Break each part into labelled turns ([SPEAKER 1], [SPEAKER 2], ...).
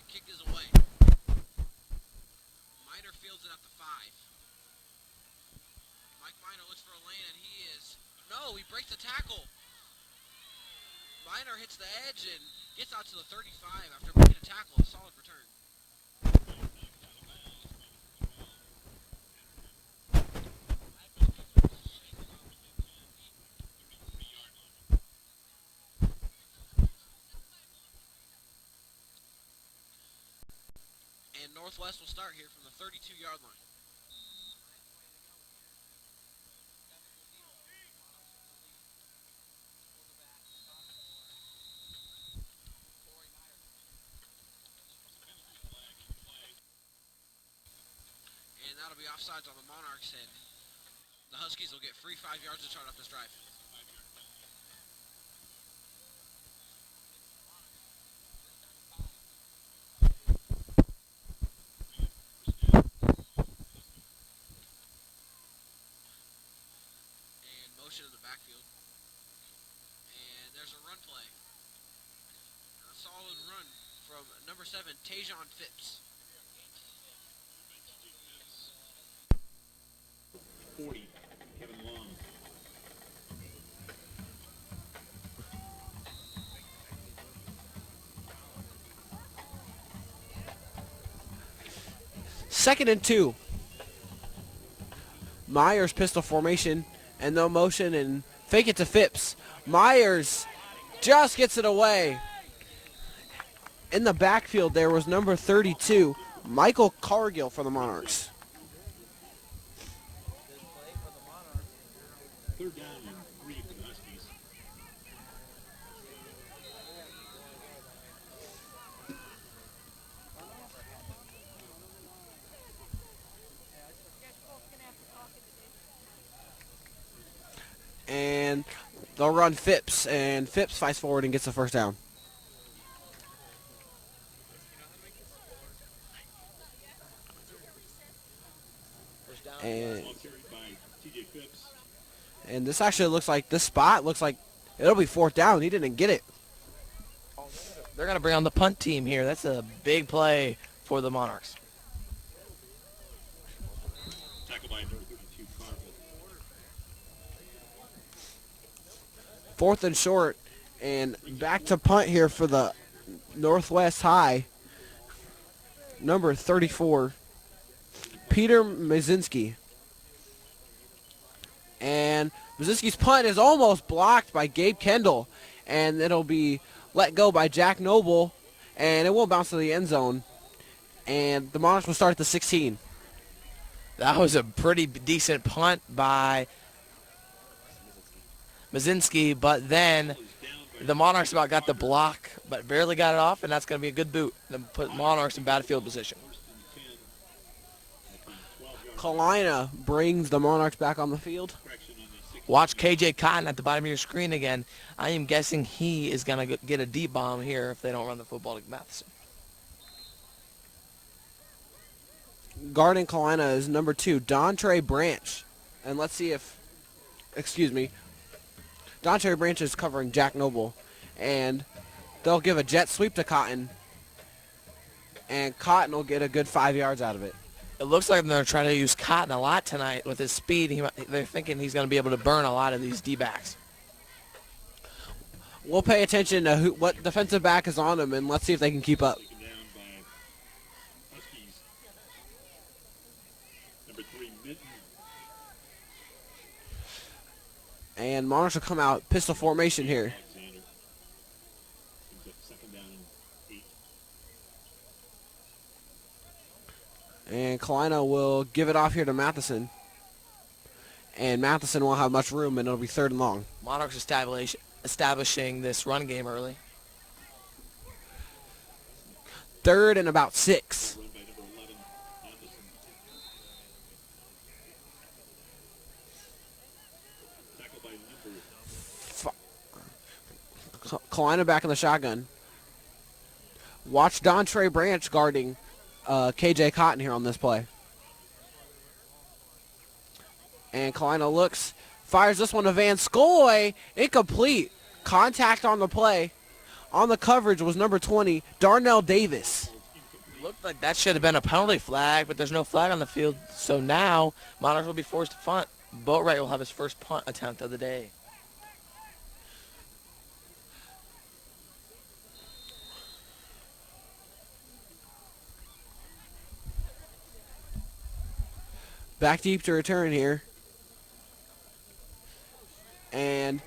[SPEAKER 1] Kick is away. Miner fields it at the 5. Mike Miner looks for a lane, and he is... No, he breaks the tackle. Miner hits the edge and gets out to the 35 after breaking a tackle. A solid return. And Northwest will start here from the 32-yard line. And that'll be offsides on the Monarchs, and the Huskies will get free 5 yards to start off this drive. And motion in the backfield. And there's a run play. A solid run from number 7, Tajon Phipps.
[SPEAKER 2] 40, Kevin Long.
[SPEAKER 1] Second and 2. Myers pistol formation and no motion and fake it to Phipps. Myers just gets it away. In the backfield there was number 32, Michael Cargill for the Monarchs.
[SPEAKER 2] Third down and 3 for the Huskies.
[SPEAKER 1] And they'll run Phipps, and Phipps fights forward and gets the first down. And this actually looks like, this spot looks like it'll be fourth down. He didn't get it.
[SPEAKER 3] They're going to bring on the punt team here. That's a big play for the Monarchs.
[SPEAKER 2] Tackled by number 32, Cargill.
[SPEAKER 1] Fourth and short, and back to punt here for the Northwest High. Number 34, Peter Mazinski. And Mazinski's punt is almost blocked by Gabe Kendall, and it'll be let go by Jack Noble, and it will bounce to the end zone. And the Monarchs will start at the 16.
[SPEAKER 3] That was a pretty decent punt by Mazinski, but then the Monarchs about got the block, but barely got it off, and that's going to be a good boot to put Monarchs in bad field position.
[SPEAKER 1] Kalina brings the Monarchs back on the field.
[SPEAKER 3] Watch KJ Cotton at the bottom of your screen again. I am guessing he is going to get a deep bomb here if they don't run the football to Matheson.
[SPEAKER 1] Guarding Kalina is number 2, Dontre Branch. And let's see if, Dontre Branch is covering Jack Noble. And they'll give a jet sweep to Cotton. And Cotton will get a good 5 yards out of it.
[SPEAKER 3] It looks like they're trying to use Cotton a lot tonight with his speed. They're thinking he's going to be able to burn a lot of these D-backs.
[SPEAKER 1] We'll pay attention to what defensive back is on him, and let's see if they can keep up. And Monarchs will come out pistol formation here. And Kalina will give it off here to Matheson. And Matheson won't have much room, and it'll be 3rd and long.
[SPEAKER 3] Monarchs establishing this run game early.
[SPEAKER 1] 3rd and about 6. Kalina back in the shotgun. Watch Dontre Branch guarding KJ Cotton here on this play. And Kalina looks, fires this one to Van Scoy. Incomplete. Contact on the play. On the coverage was number 20, Darnell Davis.
[SPEAKER 3] Looked like that should have been a penalty flag, but there's no flag on the field. So now Monarchs will be forced to punt. Boatwright will have his first punt attempt of the day.
[SPEAKER 1] Back deep to return here. And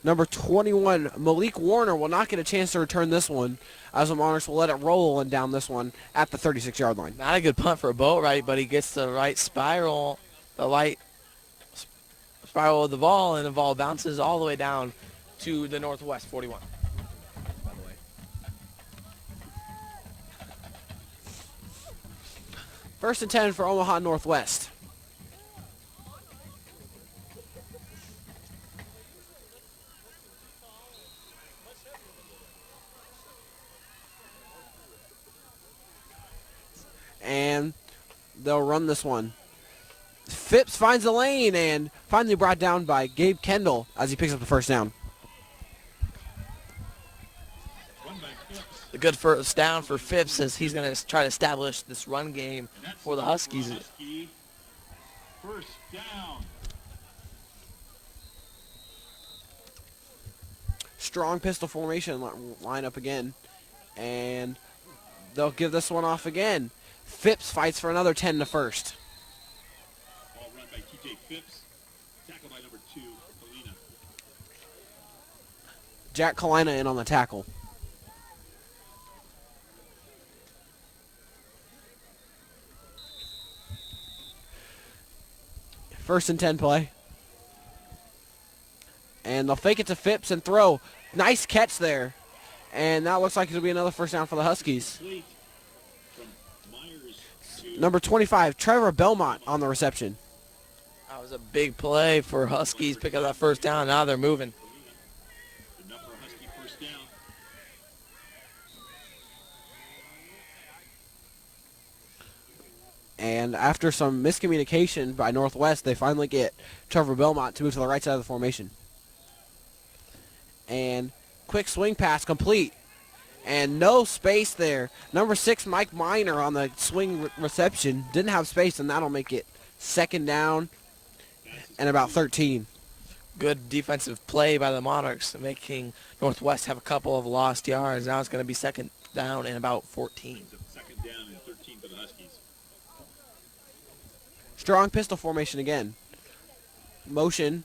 [SPEAKER 1] number 21, Malik Warner, will not get a chance to return this one, as the Monarchs will let it roll and down this one at the 36-yard line.
[SPEAKER 3] Not a good punt for a Boatwright, but he gets the right spiral, spiral of the ball, and the ball bounces all the way down to the Northwest 41. By the way.
[SPEAKER 1] First and 10 for Omaha Northwest. And they'll run this one. Phipps finds the lane and finally brought down by Gabe Kendall as he picks up the first down.
[SPEAKER 3] The good first down for Phipps as he's going to try to establish this run game for the Huskies.
[SPEAKER 2] First down.
[SPEAKER 1] Strong pistol formation line up again. And they'll give this one off again. Phipps fights for another 10 to first.
[SPEAKER 2] Ball run by T.J. Phipps. Tackle by number 2, Polina.
[SPEAKER 1] Jack Kalina in on the tackle. First and 10 play. And they'll fake it to Phipps and throw. Nice catch there. And that looks like it'll be another first down for the Huskies.
[SPEAKER 2] Complete from Myers to
[SPEAKER 1] Number 25, Trevor Belmont on the reception.
[SPEAKER 3] That was a big play for Huskies. Pick up that first down. Now they're moving.
[SPEAKER 2] enough for a Husky first down.
[SPEAKER 1] And after some miscommunication by Northwest, they finally get Trevor Belmont to move to the right side of the formation. And quick swing pass complete. And no space there. Number 6, Mike Miner on the swing reception. Didn't have space, and that'll make it second down and about 13.
[SPEAKER 3] Good defensive play by the Monarchs, making Northwest have a couple of lost yards. Now it's going to be second down and about 14.
[SPEAKER 2] Second down and 13 for the Huskies.
[SPEAKER 1] Strong pistol formation again. Motion.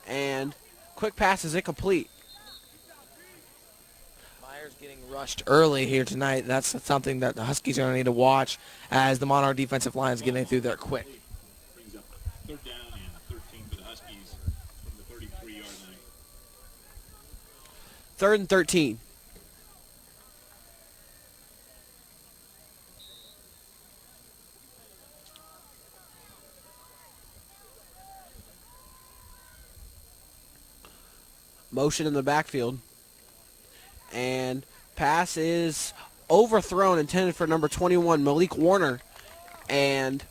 [SPEAKER 1] And quick pass is incomplete.
[SPEAKER 3] Myers getting rushed early here tonight. That's something that the Huskies are going to need to watch as the Monarch defensive line is getting through there quick.
[SPEAKER 2] Brings up third down and 13 for the Huskies from the 33-yard line.
[SPEAKER 1] Third and 13. Motion in the backfield. And pass is overthrown, intended for number 21, Malik Warner. And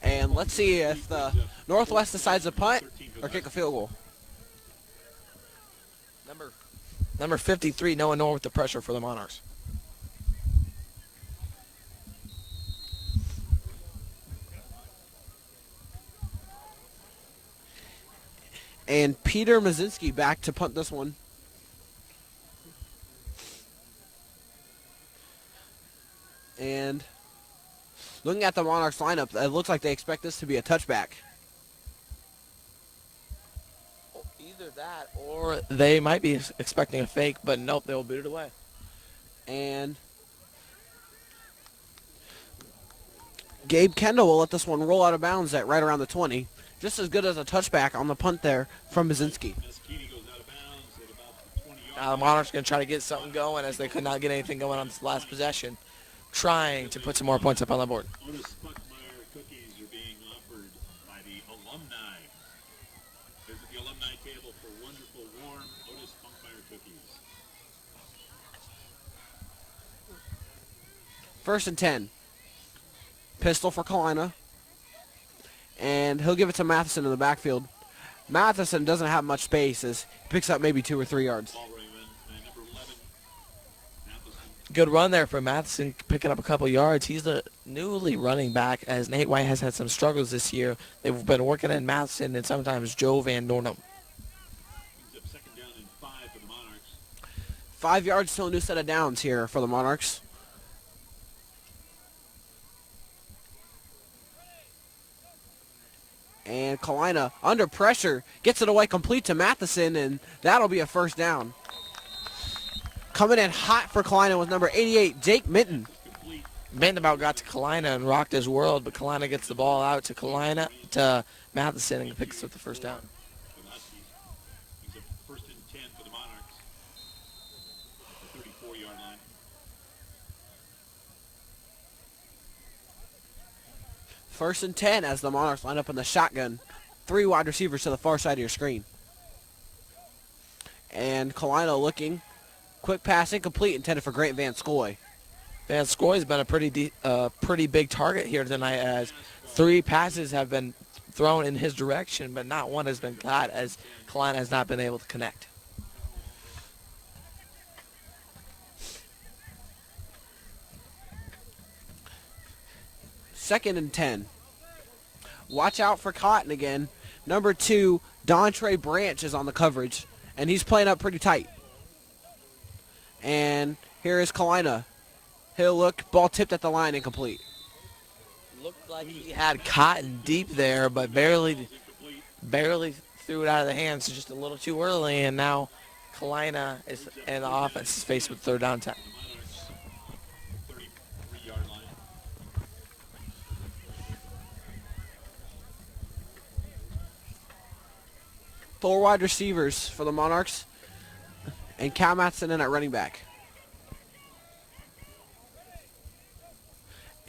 [SPEAKER 1] let's see if the Northwest decides to punt or kick a field goal.
[SPEAKER 3] Number 53, Noah North with the pressure for the Monarchs.
[SPEAKER 1] And Peter Mazinski back to punt this one. And looking at the Monarchs lineup, it looks like they expect this to be a touchback.
[SPEAKER 3] Either that or they might be expecting a fake, but nope, they'll boot it away.
[SPEAKER 1] And Gabe Kendall will let this one roll out of bounds at right around the 20. Just as good as a touchback on the punt there from Mazinski.
[SPEAKER 2] Mesquini goes out of bounds at about the 20-yard
[SPEAKER 3] Now the Monarchs going to try to get something going as they could not get anything going on this last possession, trying to put some more points up on the board.
[SPEAKER 2] Otis Spunkmeyer cookies are being offered by the alumni. Visit the alumni table for wonderful, warm Otis Spunkmeyer cookies.
[SPEAKER 1] First and 10. Pistol for Kalina. And he'll give it to Matheson in the backfield. Matheson doesn't have much space as he picks up maybe 2 or 3 yards.
[SPEAKER 2] Ball Raymond, number 11, Matheson.
[SPEAKER 3] Good run there for Matheson, picking up a couple yards. He's the newly running back, as Nate White has had some struggles this year. They've been working in Matheson and sometimes Joe Van Dornum.
[SPEAKER 2] Brings up second down and 5 for the Monarchs.
[SPEAKER 1] 5 yards to a new set of downs here for the Monarchs. And Kalina, under pressure, gets it away complete to Matheson, and that'll be a first down. Coming in hot for Kalina was number 88, Jake Minton.
[SPEAKER 2] Complete.
[SPEAKER 3] Minton about got to Kalina and rocked his world, but Kalina gets the ball out to Matheson and picks up the first down.
[SPEAKER 2] For the Huskies. Brings up first and 10 for the Monarchs. The 34-yard line.
[SPEAKER 1] First and 10 as the Monarchs line up in the shotgun. 3 wide receivers to the far side of your screen. And Kalina looking. Quick pass incomplete, intended for Grant Van Scoy.
[SPEAKER 3] Van Scoy's been a pretty big target here tonight, as 3 passes have been thrown in his direction, but not one has been caught, as Kalina has not been able to connect.
[SPEAKER 1] Second and 10. Watch out for Cotton again. Number 2, Dontre Branch is on the coverage, and he's playing up pretty tight. And here is Kalina. He'll look, ball tipped at the line, incomplete.
[SPEAKER 3] Looked like he had Cotton deep there, but barely threw it out of the hands just a little too early, and now Kalina and the offense is faced with third down time.
[SPEAKER 2] The Monarchs, 33-yard line.
[SPEAKER 1] 4 wide receivers for the Monarchs. And Cal Matheson in at running back.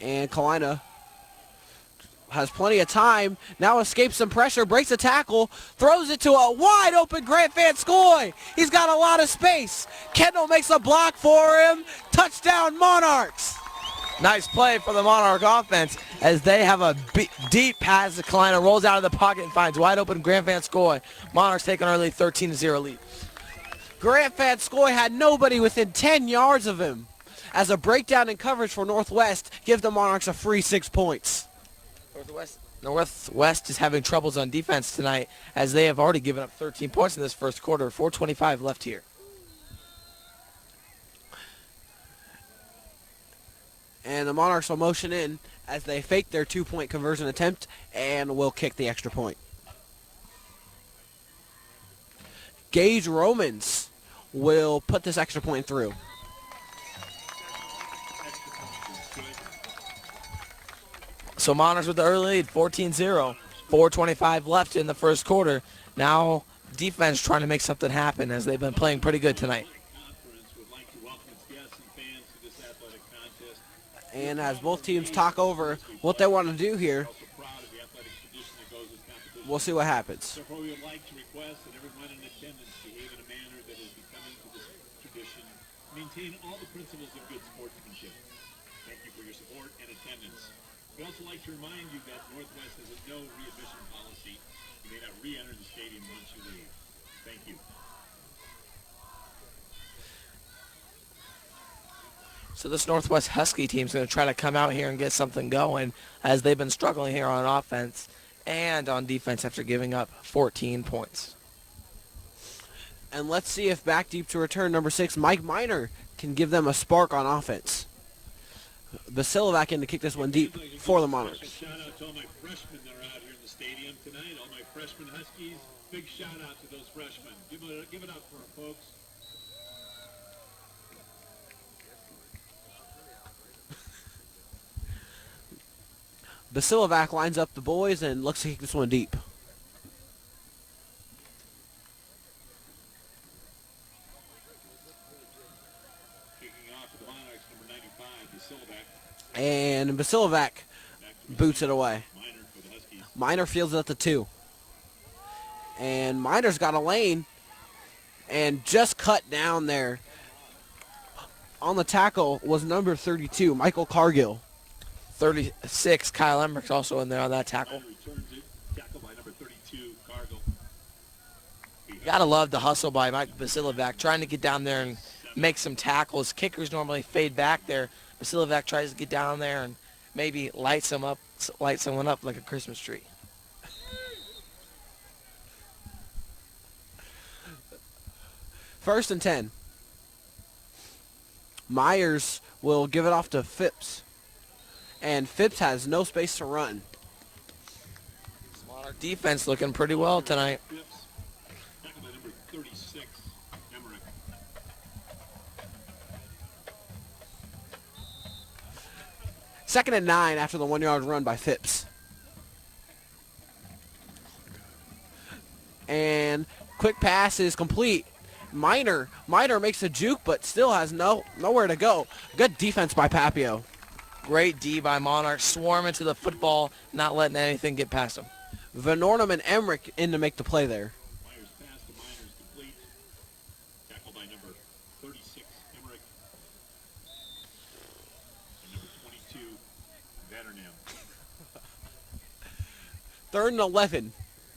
[SPEAKER 1] And Kalina has plenty of time. Now escapes some pressure, breaks a tackle, throws it to a wide open Grant Van Scoy. He's got a lot of space. Kendall makes a block for him. Touchdown Monarchs.
[SPEAKER 3] Nice play for the Monarch offense, as they have a deep pass to Kalina, rolls out of the pocket and finds wide open Grant Van Scoy. Monarchs take an early 13-0 lead.
[SPEAKER 1] Grant Van Scoy had nobody within 10 yards of him, as a breakdown in coverage for Northwest gives the Monarchs a free 6 points.
[SPEAKER 3] Northwest is having troubles on defense tonight, as they have already given up 13 points in this first quarter. 4:25 left here.
[SPEAKER 1] And the Monarchs will motion in as they fake their 2-point conversion attempt and will kick the extra point. Gage Romans will put this extra point through.
[SPEAKER 3] So Monarchs with the early lead, 14-0. 4:25 left in the first quarter. Now defense trying to make something happen, as they've been playing pretty good tonight.
[SPEAKER 1] And as both teams talk over what they want to do here, we'll see what happens.
[SPEAKER 2] Therefore, we would like to request that everyone in attendance behave in a manner that is becoming to this tradition. Maintain all the principles of good sportsmanship. Thank you for your support and attendance. We'd also like to remind you that Northwest has a no readmission policy. You may not re-enter the stadium once you leave. Thank you.
[SPEAKER 3] So this Northwest Husky team is going to try to come out here and get something going, as they've been struggling here on offense and on defense after giving up 14 points.
[SPEAKER 1] And let's see if back deep to return number 6, Mike Miner, can give them a spark on offense. Basilovac in to kick this one deep for the Monarchs.
[SPEAKER 2] Shout out to all my freshmen that are out here in the stadium tonight. All my freshman Huskies. Big shout out to those freshmen. Give it up for them, folks.
[SPEAKER 1] Basilovac lines up the boys and looks to kick this one deep.
[SPEAKER 2] Kicking off for the Monarchs, number 95, Basilovac.
[SPEAKER 1] And Basilovac boots it away.
[SPEAKER 2] Minor for the Huskies.
[SPEAKER 1] Miner fields it at the 2. And Miner's got a lane and just cut down there. On the tackle was number 32, Michael Cargill.
[SPEAKER 3] 36, Kyle Emmerich's also in there on that tackle.
[SPEAKER 2] Minor returns it. Tackled by number 32, Cargill.
[SPEAKER 3] Gotta love the hustle by Mike Vasiljevic, trying to get down there and make some tackles. Kickers normally fade back there. Vasiljevic tries to get down there and maybe light someone up like a Christmas tree.
[SPEAKER 1] First and 10. Myers will give it off to Phipps. And Phipps has no space to run.
[SPEAKER 3] Monarch defense looking pretty well tonight.
[SPEAKER 2] Phipps, tackle by number 36, Emmerich.
[SPEAKER 1] Second and 9 after the 1-yard run by Phipps. And quick pass is complete. Minor makes a juke, but still has nowhere to go. Good defense by Papio.
[SPEAKER 3] Great D by Monarch, swarming to the football, not letting anything get past him.
[SPEAKER 1] Van Ornum and Emmerich in to make the play there.
[SPEAKER 2] Myers pass to Miners complete. Tackle by number 36, Emmerich. And number 22, Vandernam.
[SPEAKER 1] Third and 11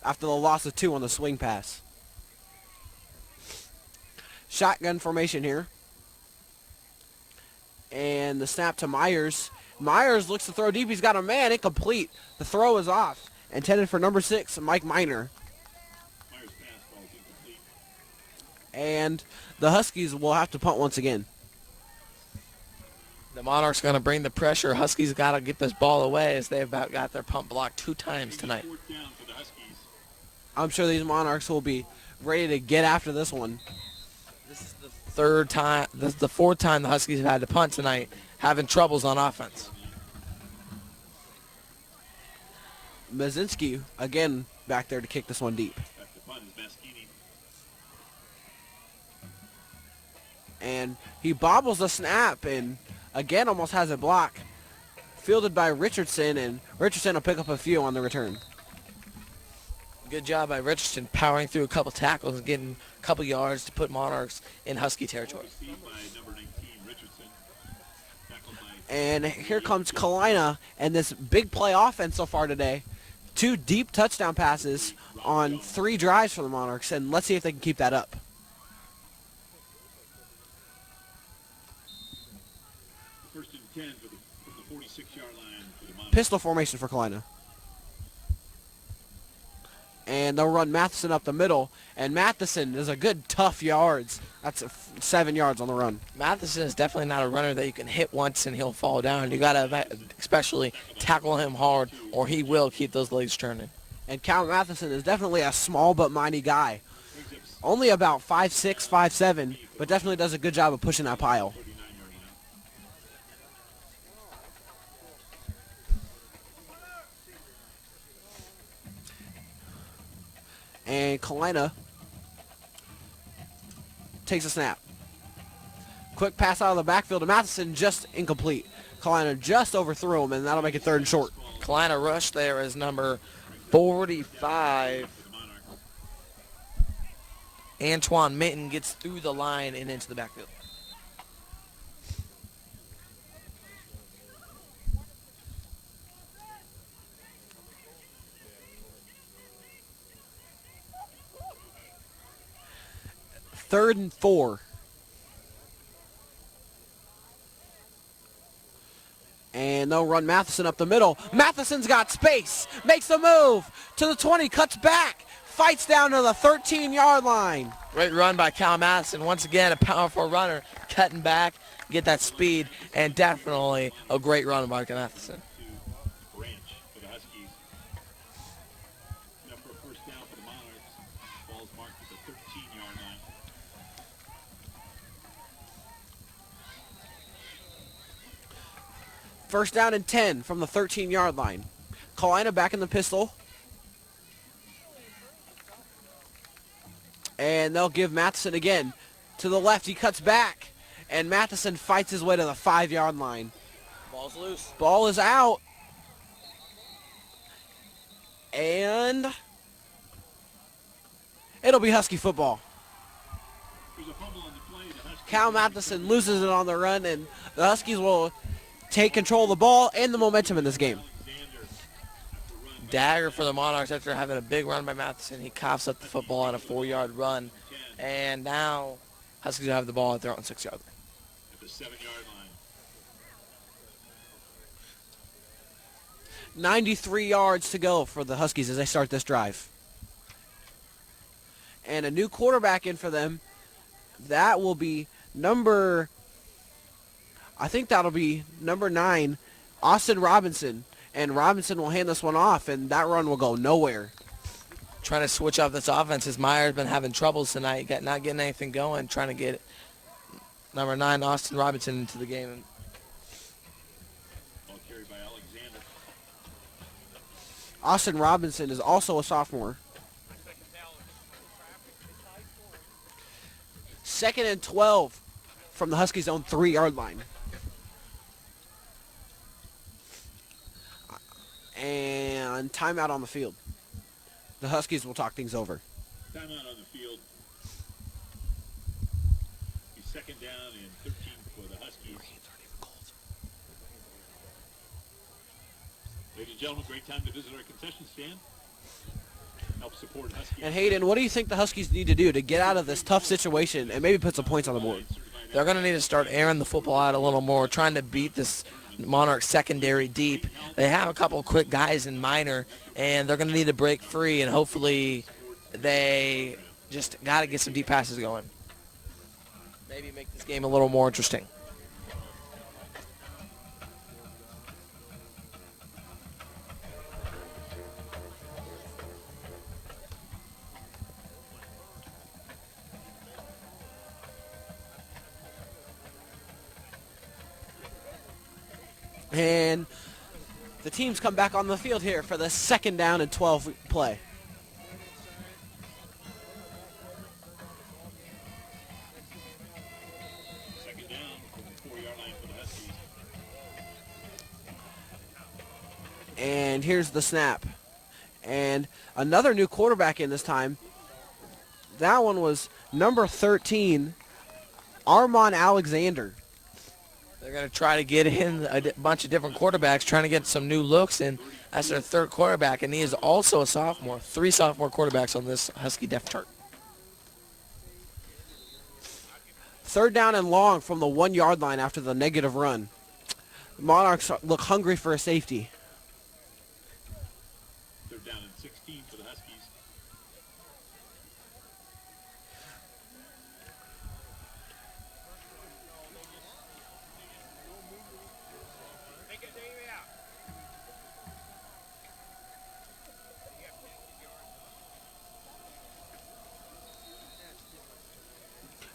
[SPEAKER 1] after the loss of 2 on the swing pass. Shotgun formation here. And the snap to Myers. Myers looks to throw deep. He's got a man. Incomplete. The throw is off. Intended for number 6, Mike Miner.
[SPEAKER 2] Myers pass falls incomplete.
[SPEAKER 1] And the Huskies will have to punt once again.
[SPEAKER 3] The Monarchs going to bring the pressure. Huskies got to get this ball away as they've about got their punt blocked 2 times tonight.
[SPEAKER 2] Fourth down for the Huskies.
[SPEAKER 1] I'm sure these Monarchs will be ready to get after this one.
[SPEAKER 3] This is the fourth time the Huskies have had to punt tonight, having troubles on offense.
[SPEAKER 1] Mazinski again back there to kick this one deep.
[SPEAKER 2] Back to punt is Maschini.
[SPEAKER 1] And he bobbles the snap and again almost has it blocked. Fielded by Richardson, and Richardson will pick up a few on the return.
[SPEAKER 3] Good job by Richardson powering through a couple tackles and getting a couple yards to put Monarchs in Husky territory.
[SPEAKER 2] Received by number 19, Richardson. Tackled by
[SPEAKER 1] And here comes Kalina and this big play offense so far today. 2 deep touchdown passes on 3 drives for the Monarchs, and let's see if they can keep that up.
[SPEAKER 2] first and 10 from the 46-yard line for the Monarchs.
[SPEAKER 1] Pistol formation for Kalina. And they'll run Matheson up the middle. And Matheson is a good tough yards. That's 7 yards on the run.
[SPEAKER 3] Matheson is definitely not a runner that you can hit once and he'll fall down. You got to especially tackle him hard or he will keep those legs turning.
[SPEAKER 1] And Cal Matheson is definitely a small but mighty guy.
[SPEAKER 2] Brings up
[SPEAKER 1] Only about 5'6", 5'7", but definitely does a good job of pushing that pile.
[SPEAKER 2] 39-yard line.
[SPEAKER 1] And Kalina takes a snap. Quick pass out of the backfield to Matheson, just incomplete. Kalina just overthrew him, and that'll make it 3rd and short.
[SPEAKER 3] Kalina rush there is number 45. Antoine Minton gets through the line and into the backfield.
[SPEAKER 1] Third and 4. And they'll run Matheson up the middle. Matheson's got space. Makes the move to the 20. Cuts back. Fights down to the 13-yard line.
[SPEAKER 3] Great run by Cal Matheson. Once again, a powerful runner. Cutting back, get that speed, and definitely a great run by Matheson.
[SPEAKER 2] To Branch for the Huskies. Now for a first down for the Monarchs. Ball's marked at the 13-yard line.
[SPEAKER 1] First down and 10 from the 13-yard line. Kalina back in the pistol. And they'll give Matheson again. To the left, he cuts back. And Matheson fights his way to the 5-yard line.
[SPEAKER 3] Ball's loose.
[SPEAKER 1] Ball is out. And it'll be Husky football.
[SPEAKER 2] There's a fumble on the play. The Huskies
[SPEAKER 1] Cal Matheson loses it on the run, and the Huskies will take control of the ball and the momentum in this game.
[SPEAKER 2] Alexander after run
[SPEAKER 3] dagger for the Monarchs after having a big run by Matheson. He coughs up the football on a 4-yard run. And now Huskies have the ball at their own 6-yard line.
[SPEAKER 2] At the 7-yard line.
[SPEAKER 1] 93 yards to go for the Huskies as they start this drive. And a new quarterback in for them. That will be number 9, Austin Robinson. And Robinson will hand this one off, and that run will go nowhere.
[SPEAKER 3] Trying to switch off this offense as Meyer's been having troubles tonight, not getting anything going, trying to get number 9, Austin Robinson, into the game.
[SPEAKER 2] Ball carried by Alexander.
[SPEAKER 1] Austin Robinson is also a sophomore. 2nd and 12 from the Huskies' own 3-yard line. And timeout on the field. The Huskies will talk things over.
[SPEAKER 2] Timeout on the field. Be 2nd down and 13 for the Huskies. Ladies and gentlemen, great time to visit our concession stand. Help support Huskies.
[SPEAKER 1] And Hayden, what do you think the Huskies need to do to get out of this tough situation and maybe put some points on the board?
[SPEAKER 3] They're going to need to start airing the football out a little more, trying to beat this Monarchs secondary deep. They have a couple of quick guys in Minor, and they're going to need to break free, and hopefully they just got to get some deep passes going. Maybe make this game a little more interesting.
[SPEAKER 1] And the teams come back on the field here for the 2nd down and 12 play.
[SPEAKER 2] Second down from the 4-yard line for the Huskies.
[SPEAKER 1] And here's the snap. And another new quarterback in this time. That one was number 13, Armand Alexander.
[SPEAKER 3] They're going to try to get in a bunch of different quarterbacks, trying to get some new looks, and that's their 3rd quarterback, and he is also a sophomore. 3 sophomore quarterbacks on this Husky depth chart.
[SPEAKER 1] 3rd down and long from the 1-yard line after the negative run. The Monarchs look hungry for a safety.
[SPEAKER 2] 3rd down and 16 for the Huskies.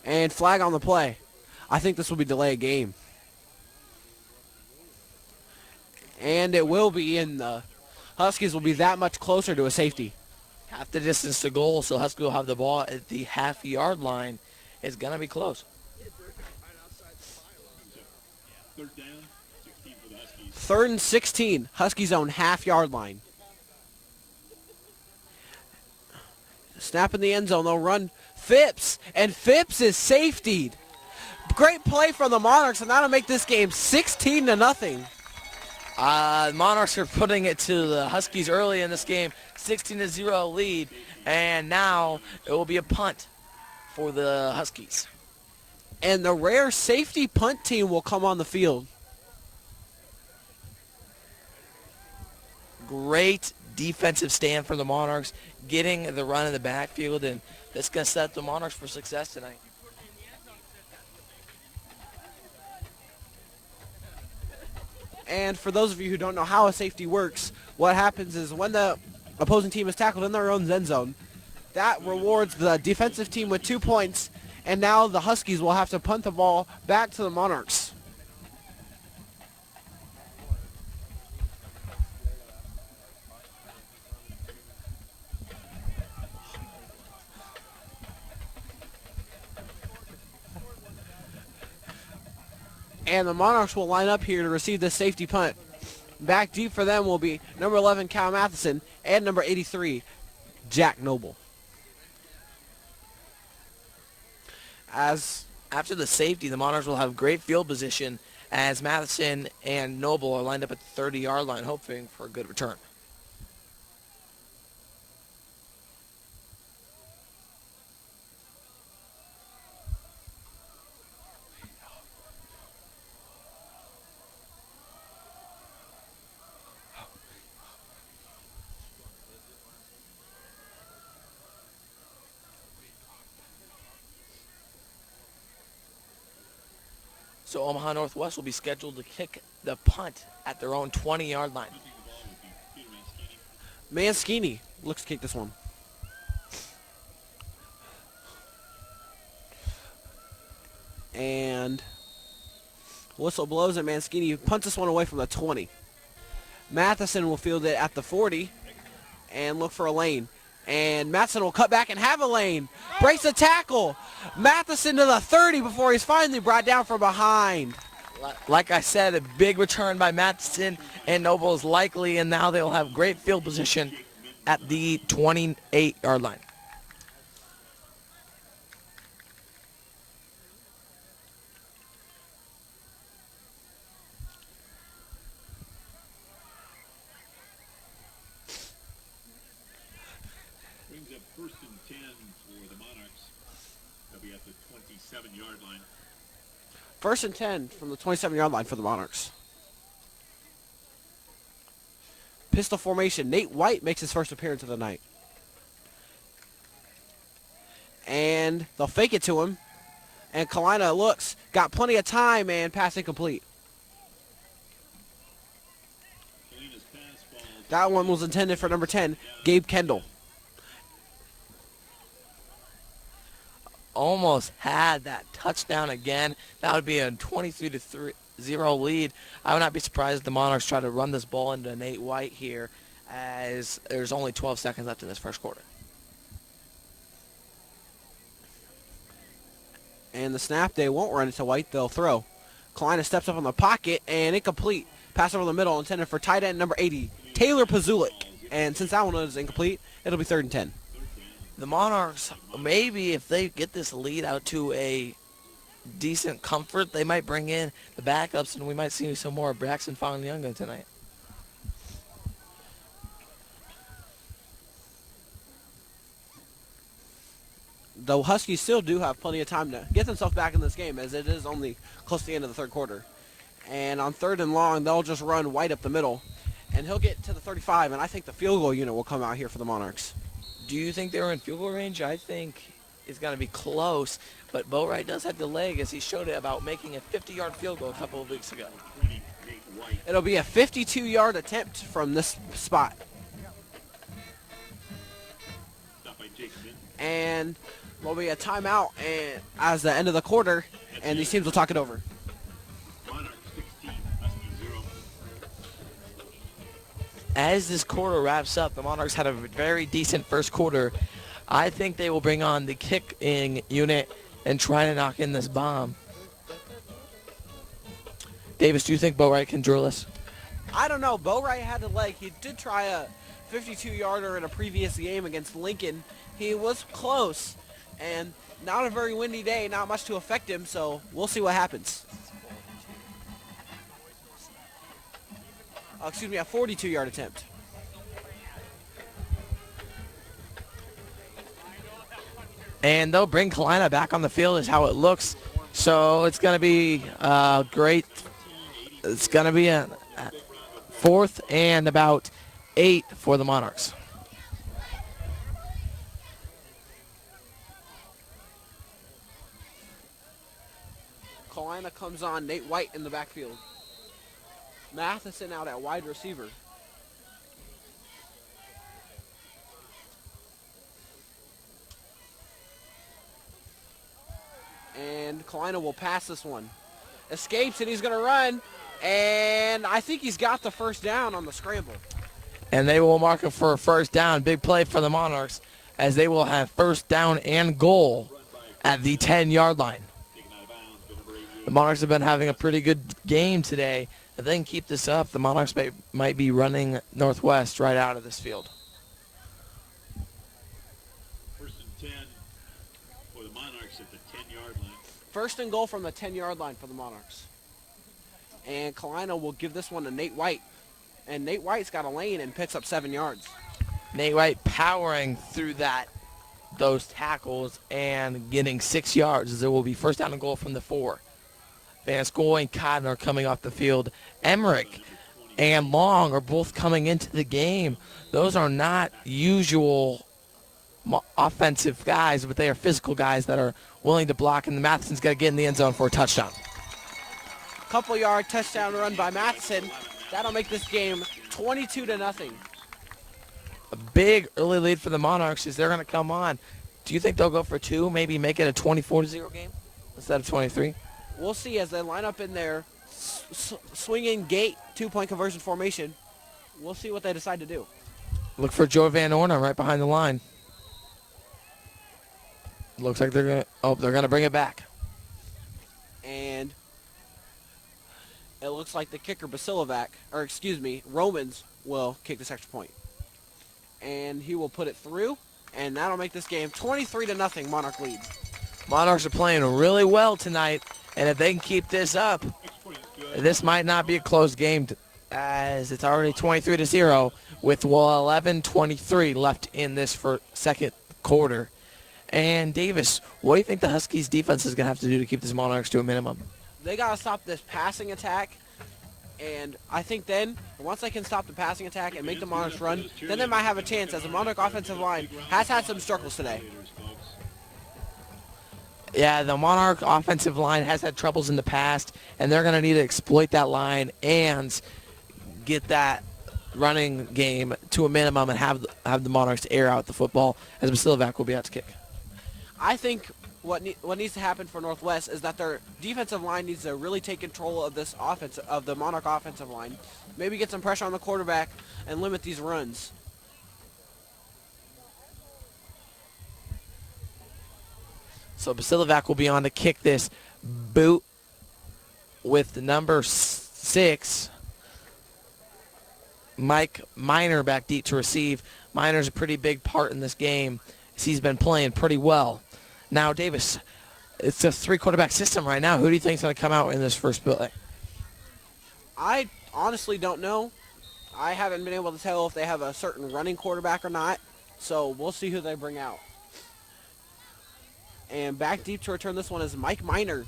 [SPEAKER 1] And flag on the play. I think this will be delay of game. And it will be, and the Huskies will be that much closer to a safety.
[SPEAKER 3] Half the distance to goal, so Husky will have the ball at the half-yard line. It's going to be close.
[SPEAKER 2] 3rd down, 16 for the Huskies.
[SPEAKER 1] 3rd and 16, Huskies own half-yard line. Snap in the end zone, they'll run Phipps, and Phipps is safetied. Great play from the Monarchs, and that'll make this game 16-0.
[SPEAKER 3] Monarchs are putting it to the Huskies early in this game, 16-0 lead, and now it will be a punt for the Huskies.
[SPEAKER 1] And the rare safety punt team will come on the field.
[SPEAKER 3] Great defensive stand for the Monarchs, getting the run in the backfield, and that's going to set the Monarchs for success tonight.
[SPEAKER 1] And for those of you who don't know how a safety works, what happens is when the opposing team is tackled in their own end zone, that rewards the defensive team with 2 points, and now the Huskies will have to punt the ball back to the Monarchs. And the Monarchs will line up here to receive this safety punt. Back deep for them will be number 11, Cal Matheson, and number 83, Jack Noble. As
[SPEAKER 3] after the safety, the Monarchs will have great field position as Matheson and Noble are lined up at the 30-yard line, hoping for a good return. So Omaha Northwest will be scheduled to kick the punt at their own 20-yard line.
[SPEAKER 1] Mancini looks to kick this one. And whistle blows and Mancini punts this one away from the 20. Matheson will field it at the 40 and look for a lane. And Matheson will cut back and have a lane. Breaks the tackle. Matheson to the 30 before he's finally brought down from behind.
[SPEAKER 3] Like I said, a big return by Matheson and Noble is likely, and now they'll have great field position at the 28-yard line.
[SPEAKER 2] Brings up 1st and 10 for the Monarchs. They'll be at the 27-yard line.
[SPEAKER 1] 1st and 10 from the 27-yard line for the Monarchs. Pistol formation. Nate White makes his first appearance of the night. And they'll fake it to him. And Kalina looks. Got plenty of time and pass incomplete.
[SPEAKER 2] Kalina's pass falls.
[SPEAKER 1] That one was intended for number 10, Gabe Kendall.
[SPEAKER 3] Almost had that touchdown again. That would be a 23-0 lead. I would not be surprised if the Monarchs try to run this ball into Nate White here, as there's only 12 seconds left in this first quarter.
[SPEAKER 1] And the snap, they won't run it to White, they'll throw. Kalina steps up on the pocket and incomplete. Pass over the middle intended for tight end number 80, Taylor Pazulik. And since that one was incomplete, it'll be 3rd and 10.
[SPEAKER 3] The Monarchs, maybe if they get this lead out to a decent comfort, they might bring in the backups, and we might see some more Braxton Fong-Younga tonight.
[SPEAKER 1] The Huskies still do have plenty of time to get themselves back in this game, as it is only close to the end of the third quarter. And on 3rd and long, they'll just run White up the middle. And he'll get to the 35, and I think the field goal unit will come out here for the Monarchs.
[SPEAKER 3] Do you think they were in field goal range? I think it's going to be close, but Boatwright does have the leg, as he showed it about making a 50-yard field goal a couple of weeks ago.
[SPEAKER 1] It'll be a 52-yard attempt from this spot. And there'll be a timeout and as the end of the quarter, and these teams will talk it over.
[SPEAKER 3] As this quarter wraps up, the Monarchs had a very decent first quarter. I think they will bring on the kicking unit and try to knock in this bomb. Davis, do you think Boatwright can drill this?
[SPEAKER 1] I don't know. Boatwright had the leg. He did try a 52-yarder in a previous game against Lincoln. He was close, and not a very windy day, not much to affect him, so we'll see what happens. A 42-yard attempt.
[SPEAKER 3] And they'll bring Kalina back on the field is how it looks. So it's going to be great. It's going to be a 4th and about 8 for the Monarchs.
[SPEAKER 1] Kalina comes on. Nate White in the backfield. Matheson out at wide receiver. And Kalina will pass this one. Escapes and he's going to run. And I think he's got the first down on the scramble.
[SPEAKER 3] And they will mark him for a first down. Big play for the Monarchs, as they will have first down and goal at the 10-yard line. The Monarchs have been having a pretty good game today. If they can keep this up, the Monarchs might be running Northwest right out of this field.
[SPEAKER 2] 1st and 10 for the Monarchs at the 10-yard line.
[SPEAKER 1] 1st and goal from the 10-yard line for the Monarchs. And Kalina will give this one to Nate White. And Nate White's got a lane and picks up 7 yards.
[SPEAKER 3] Nate White powering through those tackles and getting 6 yards, as there will be first down and goal from the 4. Van School and Cotton are coming off the field. Emmerich and Long are both coming into the game. Those are not usual offensive guys, but they are physical guys that are willing to block, and the Matheson's got to get in the end zone for a touchdown.
[SPEAKER 1] couple yard touchdown run by Matheson. That'll make this game 22-0.
[SPEAKER 3] A big early lead for the Monarchs as they're going to come on. Do you think they'll go for 2, maybe make it a 24-0 game instead of 23?
[SPEAKER 1] We'll see as they line up in their swinging gate 2-point conversion formation. We'll see what they decide to do.
[SPEAKER 3] Look for Joe Van Orna right behind the line. Looks like they're going to bring it back.
[SPEAKER 1] And it looks like the kicker Romans will kick this extra point. And he will put it through, and that'll make this game 23-0 Monarch lead.
[SPEAKER 3] Monarchs are playing really well tonight, and if they can keep this up, this might not be a close game as it's already 23-0 with 11:23 left in this second quarter. And Davis, what do you think the Huskies defense is going to have to do to keep this Monarchs to a minimum?
[SPEAKER 1] They got to stop this passing attack. And I think then, once they can stop the passing attack and make the Monarchs run, then they might have a chance as the Monarch offensive line has had some struggles today.
[SPEAKER 3] Yeah, the Monarch offensive line has had troubles in the past, and they're going to need to exploit that line and get that running game to a minimum and have the Monarchs air out the football as Basilovac will be out to kick.
[SPEAKER 1] I think what needs to happen for Northwest is that their defensive line needs to really take control of this offense, of the Monarch offensive line. Maybe get some pressure on the quarterback and limit these runs.
[SPEAKER 3] So Basilovac will be on to kick this boot with the number 6. Mike Miner back deep to receive. Miner's a pretty big part in this game as he's been playing pretty well. Now, Davis, it's a 3-quarterback system right now. Who do you think is going to come out in this first play?
[SPEAKER 1] I honestly don't know. I haven't been able to tell if they have a certain running quarterback or not, so we'll see who they bring out. And back deep to return this one is Mike Miner.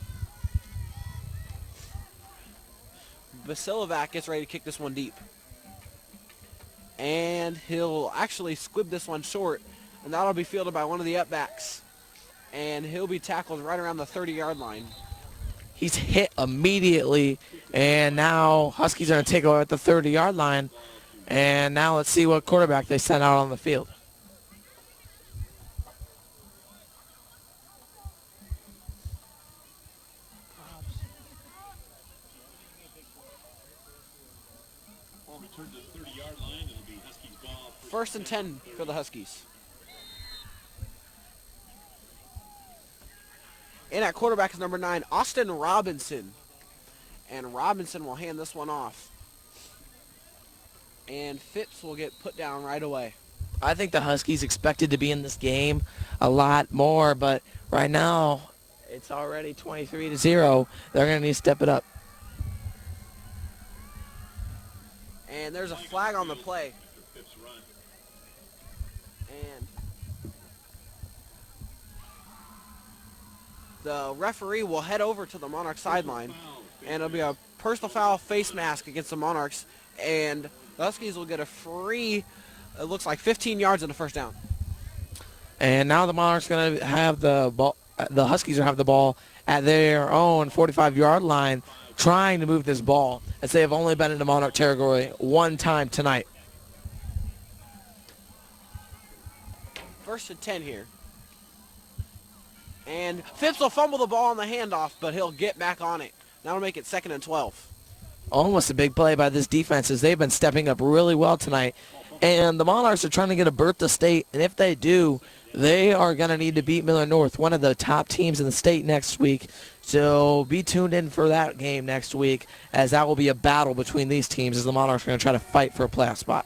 [SPEAKER 1] Basilovac gets ready to kick this one deep. And he'll actually squib this one short, and that'll be fielded by one of the upbacks. And he'll be tackled right around the 30-yard line.
[SPEAKER 3] He's hit immediately, and now Huskies are going to take over at the 30-yard line. And now let's see what quarterback they send out on the field.
[SPEAKER 1] First and 10 for the Huskies. And at quarterback is number 9, Austin Robinson. And Robinson will hand this one off. And Phipps will get put down right away.
[SPEAKER 3] I think the Huskies expected to be in this game a lot more, but right now it's already 23-0. They're going to need to step it up.
[SPEAKER 1] And there's a flag on the play. And the referee will head over to the Monarch sideline, and it'll be a personal foul face mask against the Monarchs, and the Huskies will get a free, it looks like 15 yards in the first down.
[SPEAKER 3] And now the Monarchs going to have the ball. The Huskies will have the ball at their own 45-yard line, trying to move this ball, as they have only been in the Monarch territory one time tonight.
[SPEAKER 1] First and 10 here. And Phipps will fumble the ball on the handoff, but he'll get back on it. That'll make it 2nd and 12.
[SPEAKER 3] Almost a big play by this defense as they've been stepping up really well tonight. And the Monarchs are trying to get a berth to state, and if they do, they are going to need to beat Miller North, one of the top teams in the state next week. So be tuned in for that game next week, as that will be a battle between these teams as the Monarchs are going to try to fight for a playoff spot.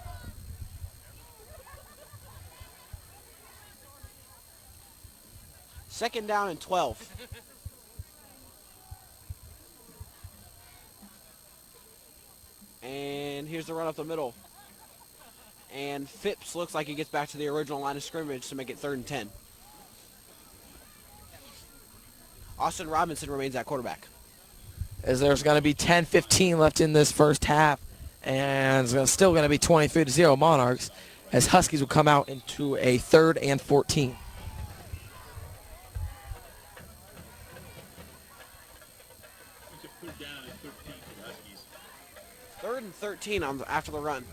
[SPEAKER 1] Second down and 12. And here's the run up the middle. And Phipps looks like he gets back to the original line of scrimmage to make it 3rd and 10. Austin Robinson remains at quarterback.
[SPEAKER 3] As there's going to be 10-15 left in this first half, and it's still going to be 23-0 Monarchs, as Huskies will come out into a 3rd and 14.
[SPEAKER 1] 13 after the run.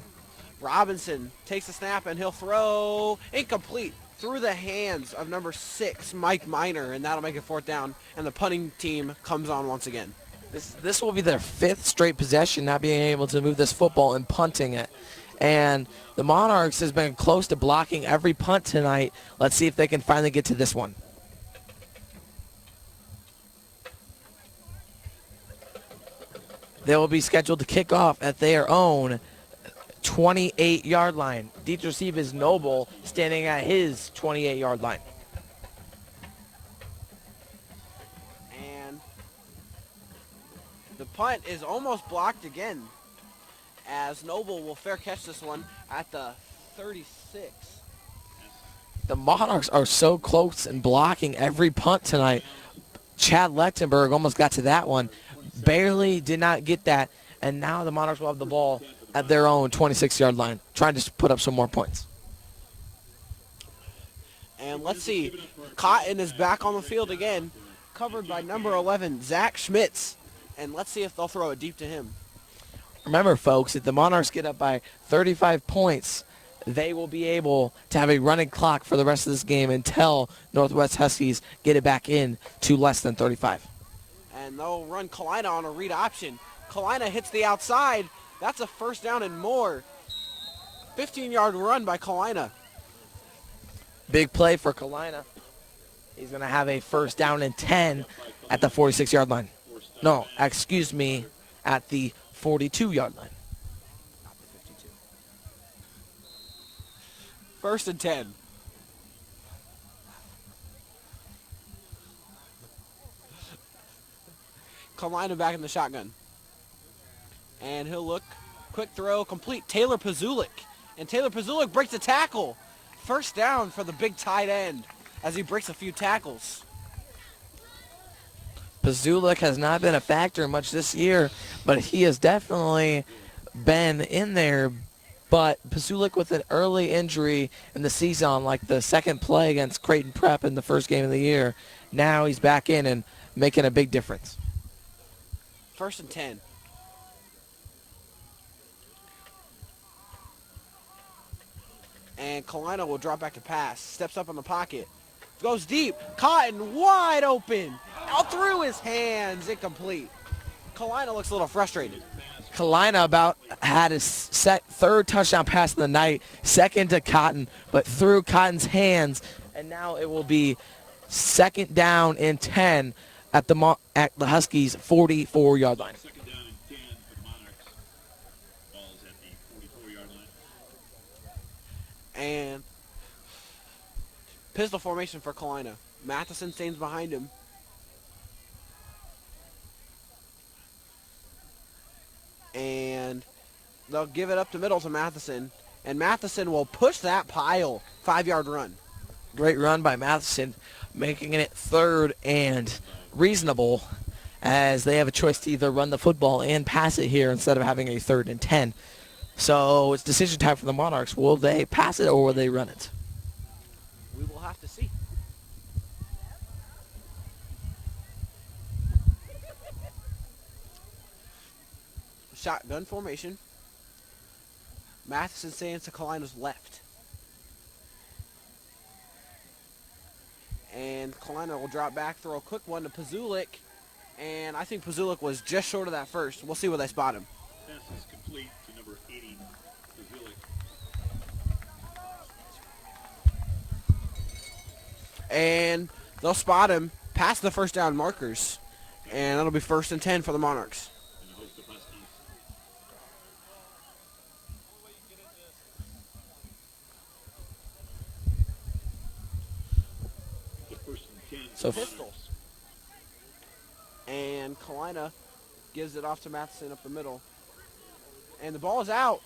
[SPEAKER 1] Robinson takes the snap, and he'll throw incomplete through the hands of number 6, Mike Miner, and that'll make it 4th down, and the punting team comes on once again.
[SPEAKER 3] This will be their 5th straight possession, not being able to move this football and punting it. And the Monarchs has been close to blocking every punt tonight. Let's see if they can finally get to this one. They will be scheduled to kick off at their own 28-yard line. Deep receive is Noble, standing at his 28-yard line.
[SPEAKER 1] And the punt is almost blocked again, as Noble will fair catch this one at the 36.
[SPEAKER 3] The Monarchs are so close in blocking every punt tonight. Chad Lechtenberg almost got to that one. Barely did not get that. And now the Monarchs will have the ball at their own 26-yard line, trying to put up some more points.
[SPEAKER 1] And let's see, Cotton is back on the field again, covered by number 11, Zach Schmitz. And let's see if they'll throw it deep to him.
[SPEAKER 3] Remember, folks, if the Monarchs get up by 35 points, they will be able to have a running clock for the rest of this game until Northwest Huskies get it back in to less than 35.
[SPEAKER 1] And they'll run Kalina on a read option. Kalina hits the outside. That's a 1st down and more. 15-yard run by Kalina.
[SPEAKER 3] Big play for Kalina. He's going to have a 1st down and 10 at the 46-yard line. No, excuse me, at the 42-yard line.
[SPEAKER 1] Not the 52. 1st and 10. Kalina back in the shotgun. And he'll look. Quick throw, complete. Taylor Pazulik. And Taylor Pazulik breaks a tackle. 1st down for the big tight end as he breaks a few tackles.
[SPEAKER 3] Pazulik has not been a factor much this year, but he has definitely been in there. But Pazulik with an early injury in the season, like the second play against Creighton Prep in the first game of the year, now he's back in and making a big difference.
[SPEAKER 1] 1st and 10. And Kalina will drop back to pass. Steps up in the pocket. Goes deep. Cotton wide open. Out through his hands. Incomplete. Kalina looks a little frustrated.
[SPEAKER 3] Kalina about had his 3rd touchdown pass of the night, 2nd to Cotton, but through Cotton's hands, and now it will be 2nd down and 10 at the Huskies' 44-yard line.
[SPEAKER 2] 2nd down and 10 for the Monarchs. Ball's at the 44-yard line.
[SPEAKER 1] And pistol formation for Kalina. Matheson stands behind him. And they'll give it up to middle to Matheson. And Matheson will push that pile. 5-yard run.
[SPEAKER 3] Great run by Matheson, making it 3rd and reasonable, as they have a choice to either run the football and pass it here instead of having a 3rd and 10. So it's decision time for the Monarchs. Will they pass it or will they run it?
[SPEAKER 1] We will have to see. Shotgun formation. Matheson stands to Kalina's left. And Kalina will drop back, throw a quick one to Pazulik. And I think Pazulik was just short of that first. We'll see where they spot him.
[SPEAKER 2] Pass is complete to number 80, Pazulik.
[SPEAKER 1] And they'll spot him past the 1st down markers. And that'll be 1st and 10 for the Monarchs.
[SPEAKER 2] And the host of Huskies. The 1st and 10.
[SPEAKER 3] So
[SPEAKER 1] Pistol. And Kalina gives it off to Matheson up the middle. And the ball is out.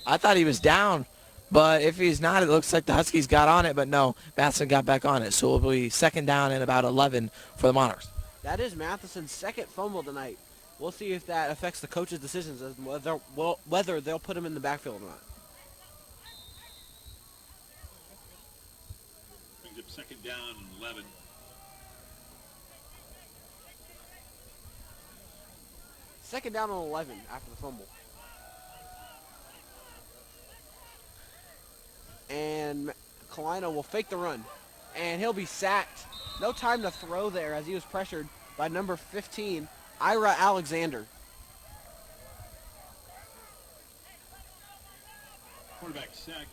[SPEAKER 3] I thought he was down, but if he's not, it looks like the Huskies got on it, but no, Matheson got back on it. So it'll be 2nd down and about 11 for the Monarchs.
[SPEAKER 1] That is Matheson's 2nd fumble tonight. We'll see if that affects the coach's decisions as whether they'll put him in the backfield or not.
[SPEAKER 2] Brings up 2nd down and 11.
[SPEAKER 1] Second down and 11 after the fumble. And Kalina will fake the run. And he'll be sacked. No time to throw there as he was pressured by number 15, Ira Alexander.
[SPEAKER 2] Quarterback sacked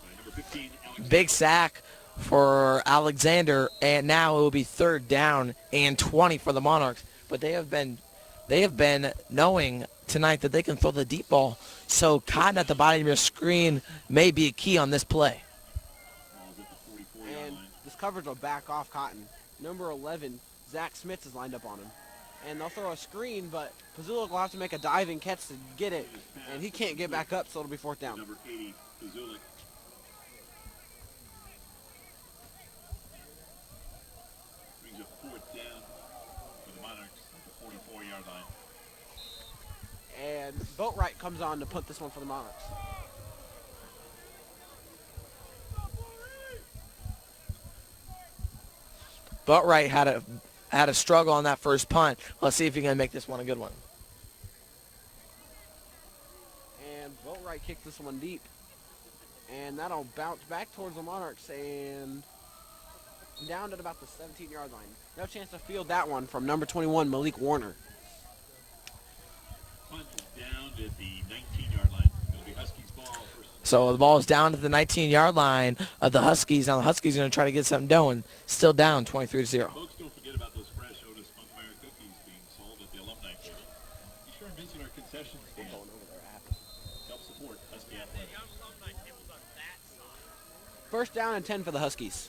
[SPEAKER 2] by number 15, Alex.
[SPEAKER 3] Big sack for Alexander, and now it will be third down and 20 for the Monarchs. But they have been knowing tonight that they can throw the deep ball. So Cotton at the bottom of your screen may be a key on this play.
[SPEAKER 2] Ball's at the 44-yard
[SPEAKER 1] And
[SPEAKER 2] line.
[SPEAKER 1] this coverage will back off Cotton. Number 11, Zach Smith is lined up on him. And they'll throw a screen, but Pazulik will have to make a diving catch to get it. And he can't get back up, so it'll be fourth down.
[SPEAKER 2] Number 80, Pazulik. Brings up fourth down for the Monarchs at the 44-yard line.
[SPEAKER 1] And Boatwright comes on to punt this one for the Monarchs.
[SPEAKER 3] Boatwright had a struggle on that first punt. Let's see if he can make this one a good one.
[SPEAKER 1] And Boatwright kicked this one deep. And that'll bounce back towards the Monarchs and down at about the 17-yard line. No chance to field that one from number 21, Malik Warner.
[SPEAKER 2] Punt is down at the 19-yard line. It'll be Huskies ball first.
[SPEAKER 3] So the ball is down to the 19-yard line of the Huskies. Now the Huskies are going to try to get something going. Still down 23-0.
[SPEAKER 2] Folks, don't forget about those fresh Otis Spunkmeyer cookies being sold at the alumni field. Be sure and visit our concession stand. Help support Husky athletics.
[SPEAKER 1] First down and 10 for the Huskies.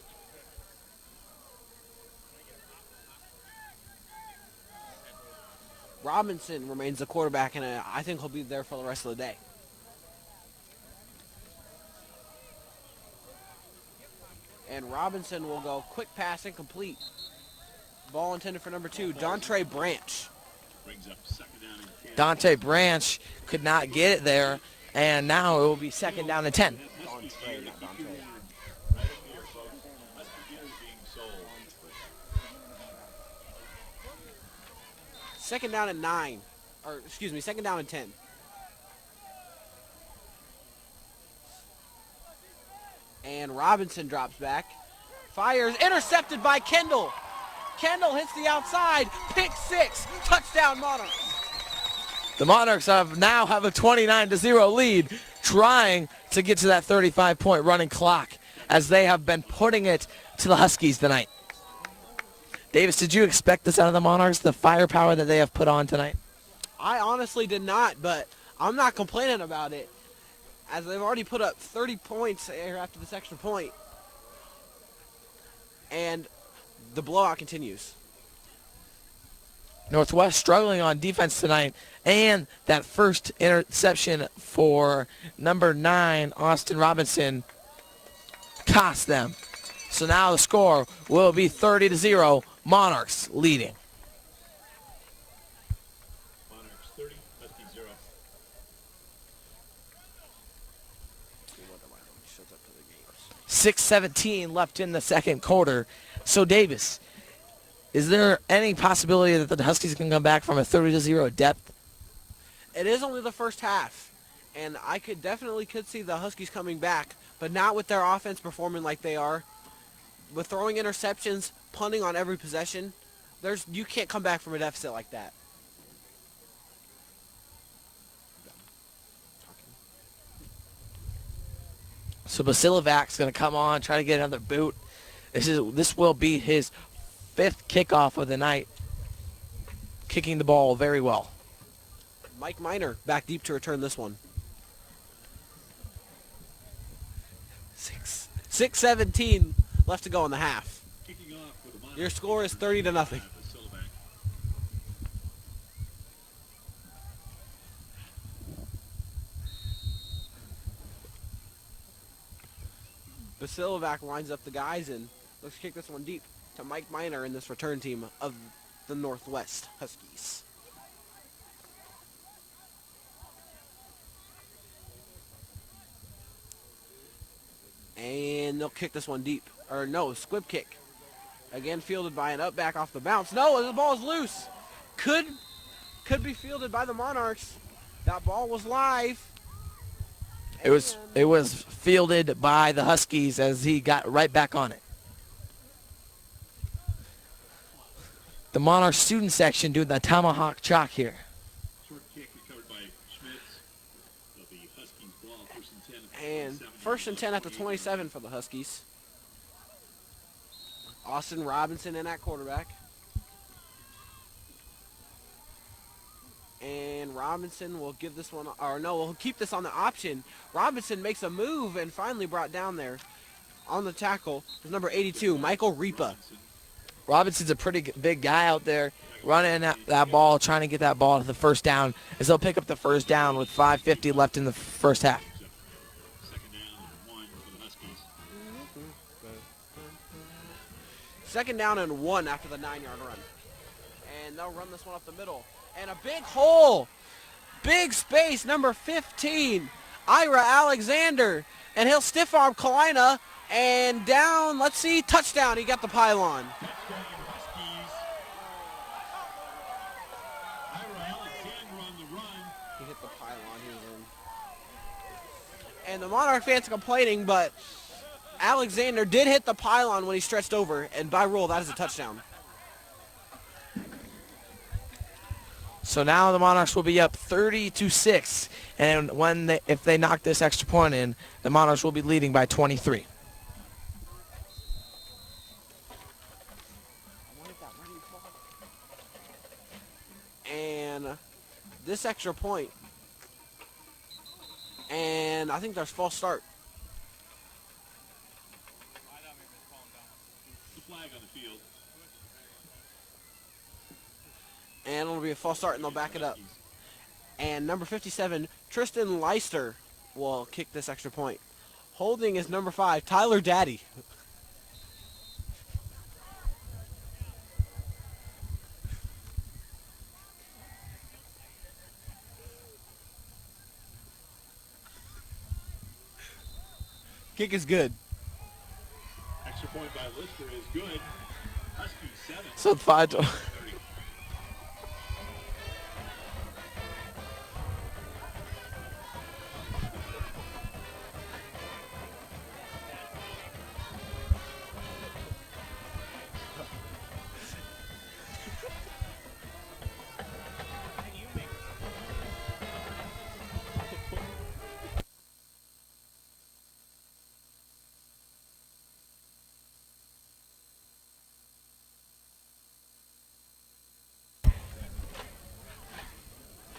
[SPEAKER 1] Robinson remains the quarterback, and I think he'll be there for the rest of the day. And Robinson will go quick pass incomplete. Ball intended for number 2, Dontre Branch.
[SPEAKER 2] Brings up second down and 10.
[SPEAKER 3] Dante Branch could not get it there, and now it will be second down and 10.
[SPEAKER 1] Dontre, not Dontre.
[SPEAKER 2] Right up here, folks. Husky gear is being sold.
[SPEAKER 1] Second down and 9. Or, excuse me, second down and 10. And Robinson drops back. Fires, intercepted by Kendall. Kendall hits the outside. Pick 6. Touchdown Monarchs.
[SPEAKER 3] The Monarchs now have a 29-0 lead, trying to get to that 35-point running clock as they have been putting it to the Huskies tonight. Davis, did you expect this out of the Monarchs, the firepower that they have put on tonight?
[SPEAKER 1] I honestly did not, but I'm not complaining about it, as they've already put up 30 points here after this extra point. And the blowout continues.
[SPEAKER 3] Northwest struggling on defense tonight, and that first interception for number 9, Austin Robinson, cost them. So now the score will be 30-0, Monarchs leading.
[SPEAKER 2] Monarchs 30, Husky 0.
[SPEAKER 3] 6:17 left in the second quarter. So Davis, is there any possibility that the Huskies can come back from a 30-0 depth?
[SPEAKER 1] It is only the first half, and I could see the Huskies coming back, but not with their offense performing like they are. With throwing interceptions, punting on every possession, you can't come back from a deficit like that.
[SPEAKER 3] So Basilivac's going to come on, try to get another boot. This will be his 5th kickoff of the night, kicking the ball very well.
[SPEAKER 1] Mike Miner back deep to return this one. 6:17 left to go in the half.
[SPEAKER 2] Kicking off for the Monarchs.
[SPEAKER 1] Your score is 30-0.
[SPEAKER 2] Basilivak.
[SPEAKER 1] Basilivak lines up the guys and looks to kick this one deep to Mike Miner in this return team of the Northwest Huskies. And they'll kick this one deep. Or no, squib kick. Again fielded by an up back off the bounce. No, the ball is loose. Could could be fielded by the Monarchs. That ball was live.
[SPEAKER 3] It was fielded by the Huskies as he got right back on it. The Monarch student section doing the tomahawk chalk here.
[SPEAKER 2] Short kick recovered by Schmitz. It'll be Huskies ball, first and 10. At the
[SPEAKER 1] And
[SPEAKER 2] 27.
[SPEAKER 1] first and 10 at the 27 for the Huskies. Austin Robinson in at quarterback. And Robinson will give this one, or no, we'll keep this on the option. Robinson makes a move and finally brought down there on the tackle is number 82, Michael Ripa.
[SPEAKER 3] Robinson's a pretty big guy out there running that ball, trying to get that ball to the first down, as they'll pick up the first down with 5:50 left in the first half.
[SPEAKER 2] Second down and 1 for the Huskies.
[SPEAKER 1] Second down and 1 after the 9-yard run. And they'll run this one up the middle. And a big hole. Big space, number 15, Ira Alexander. And he'll stiff arm Kalina. And down, let's see, touchdown. He got the pylon.
[SPEAKER 2] Touchdown Huskies. Ira Alexander on the run.
[SPEAKER 1] He hit the pylon. He was in. And the Monarch fans are complaining, but Alexander did hit the pylon when he stretched over. And by rule, that is a touchdown.
[SPEAKER 3] So now the Monarchs will be up 30-6, and if they knock this extra point in, the Monarchs will be leading by 23.
[SPEAKER 1] And this extra point, and I think there's false start.
[SPEAKER 2] The flag on the field.
[SPEAKER 1] And it'll be a false start, and they'll back it up. And number 57, Tristan Leister, will kick this extra point. Holding is number 5, Tyler Daddy. Kick is good.
[SPEAKER 2] Extra point by Lister is good. Huskies 7.
[SPEAKER 3] So 5
[SPEAKER 2] 30.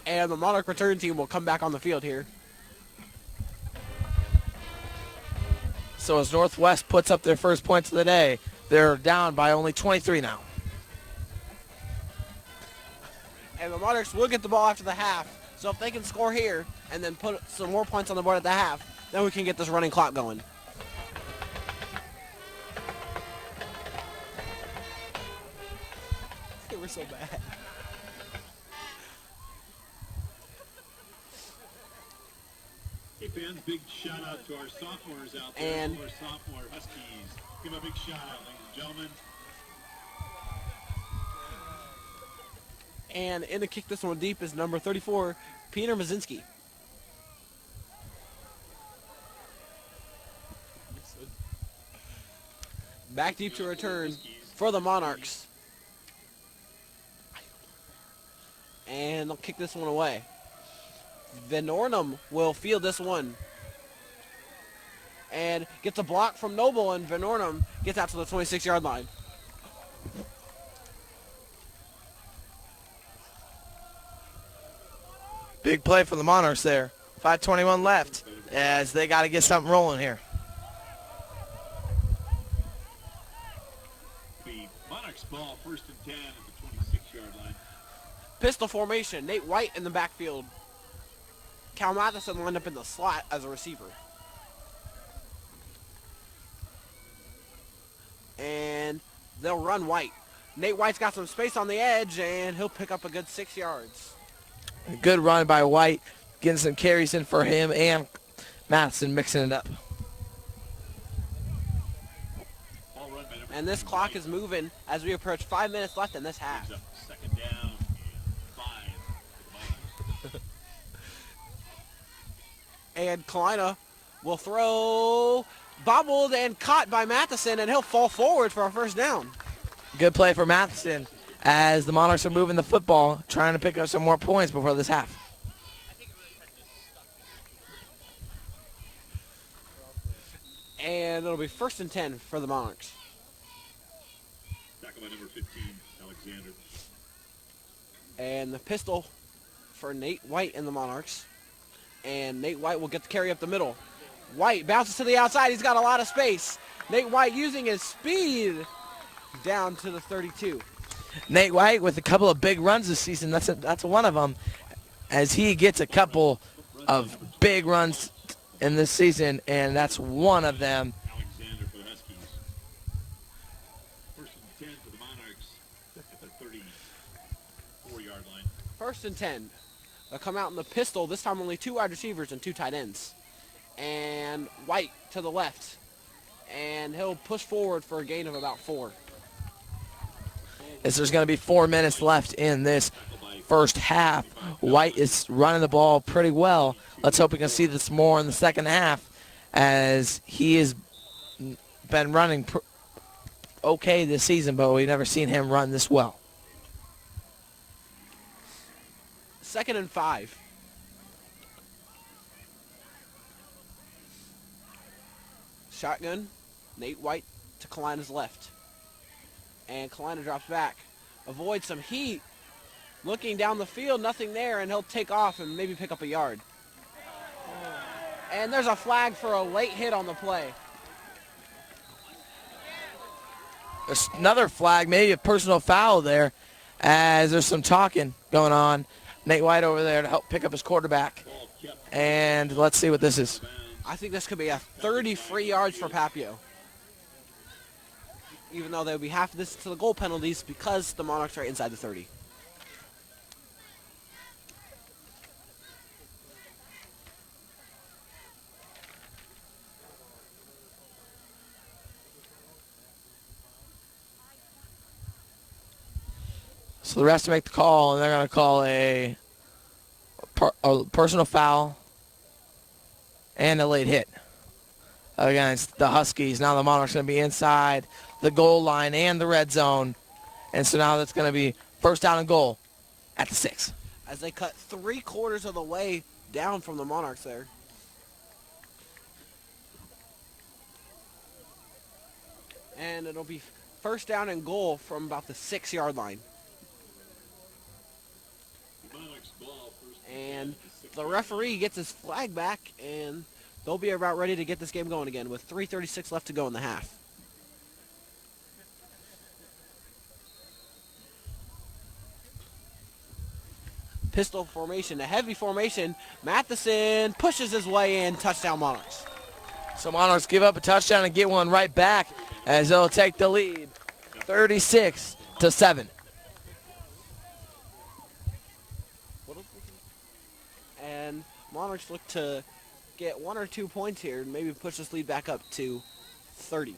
[SPEAKER 1] And the Monarch return team will come back on the field here.
[SPEAKER 3] So as Northwest puts up their first points of the day, they're down by only 23 now.
[SPEAKER 1] And the Monarchs will get the ball after the half. So if they can score here and then put some more points on the board at the half, then we can get this running clock going. They were so bad.
[SPEAKER 2] Hey fans, big shout out to our sophomores out there.
[SPEAKER 1] And
[SPEAKER 2] all our sophomore Huskies. Give them a big shout out, ladies and gentlemen.
[SPEAKER 1] And in to kick this one deep is number 34, Peter Mazinski. Back deep to return for the Monarchs. And they'll kick this one away. Van Ornum will field this one. And gets a block from Noble, and Van Ornum gets out to the 26-yard line.
[SPEAKER 3] Big play for the Monarchs there. 5:21 left as they got to get something rolling here.
[SPEAKER 2] The Monarchs ball, first and 10 at the 26-yard line.
[SPEAKER 1] Pistol formation. Nate White in the backfield. Cal Matheson lined up in the slot as a receiver. And they'll run White. Nate White's got some space on the edge, and he'll pick up a good 6 yards.
[SPEAKER 3] A good run by White, getting some carries in for him and Matheson mixing it up.
[SPEAKER 2] Ball run by number
[SPEAKER 1] And this
[SPEAKER 2] 2,
[SPEAKER 1] clock
[SPEAKER 2] White.
[SPEAKER 1] is moving as we approach 5 minutes left in this half.
[SPEAKER 2] Brings up second down and 5.
[SPEAKER 1] And Kalina will throw, bobbled and caught by Matheson, and he'll fall forward for a first down.
[SPEAKER 3] Good play for Matheson as the Monarchs are moving the football, trying to pick up some more points before this half.
[SPEAKER 1] And it'll be 1st and 10 for the Monarchs.
[SPEAKER 2] Tackle by number 15, Alexander.
[SPEAKER 1] And the pistol for Nate White and the Monarchs. And Nate White will get the carry up the middle. White bounces to the outside. He's got a lot of space. Nate White using his speed down to the 32.
[SPEAKER 3] Nate White with a couple of big runs this season. That's one of them, as he gets a couple of big runs in this season, and that's one of them.
[SPEAKER 2] Alexander for the Huskies. 1st and 10 for the Monarchs at the 34-yard line.
[SPEAKER 1] 1st and 10. They'll come out in the pistol. This time only 2 wide receivers and 2 tight ends. And White to the left. And he'll push forward for a gain of about 4.
[SPEAKER 3] As there's going to be 4 minutes left in this first half. White is running the ball pretty well. Let's hope we can see this more in the second half, as he has been running okay this season, but we've never seen him run this well.
[SPEAKER 1] 2nd and 5. Shotgun. Nate White to Kalina's left. And Kalina drops back. Avoids some heat. Looking down the field, nothing there, and he'll take off and maybe pick up a yard. And there's a flag for a late hit on the play.
[SPEAKER 3] There's another flag, maybe a personal foul there, as there's some talking going on. Nate White over there to help pick up his quarterback. And let's see what this is.
[SPEAKER 1] I think this could be a 30 free yards for Papio. Even though there will be half of this to the goal penalties because the Monarchs are inside the 30.
[SPEAKER 3] So the refs to make the call, and they're going to call a personal foul and a late hit against the Huskies. Now the Monarchs going to be inside the goal line and the red zone. And so now that's going to be 1st down and goal at the 6.
[SPEAKER 1] As they cut 3/4 of the way down from the Monarchs there. And it'll be 1st down and goal from about the 6-yard line. And the referee gets his flag back, and they'll be about ready to get this game going again with 3:36 left to go in the half. Pistol formation, a heavy formation. Matheson pushes his way in, touchdown Monarchs.
[SPEAKER 3] So Monarchs give up a touchdown and get one right back as they'll take the lead 36-7.
[SPEAKER 1] And Monarchs look to get 1 or 2 points here and maybe push this lead back up to 30.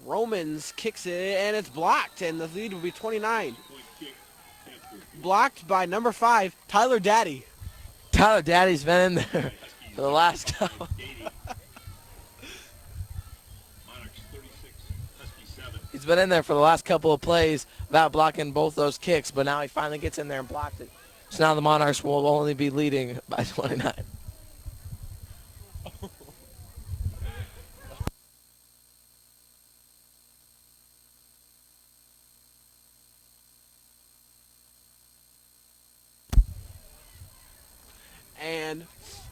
[SPEAKER 1] Romans kicks it, and it's blocked, and the lead will be 29. Blocked by number 5, Tyler Daddy.
[SPEAKER 3] Tyler Daddy's been in there for the last couple. He's been in there for the last couple of plays without blocking both those kicks, but now he finally gets in there and blocked it. So now the Monarchs will only be leading by 29.
[SPEAKER 1] And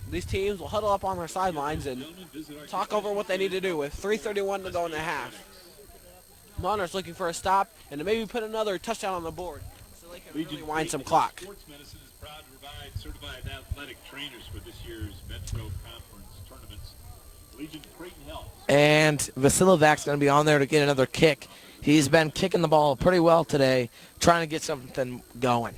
[SPEAKER 1] these teams will huddle up on their sidelines and talk over what they need to do with 3:31 to go in the half. Monarchs looking for a stop and to maybe put another touchdown on the board so they can really wind some clock.
[SPEAKER 2] Sports Medicine is proud to provide certified athletic trainers for this year's Metro Conference tournaments. Legion Creighton Health.
[SPEAKER 3] And Vasilovac's going to be on there to get another kick. He's been kicking the ball pretty well today, trying to get something going.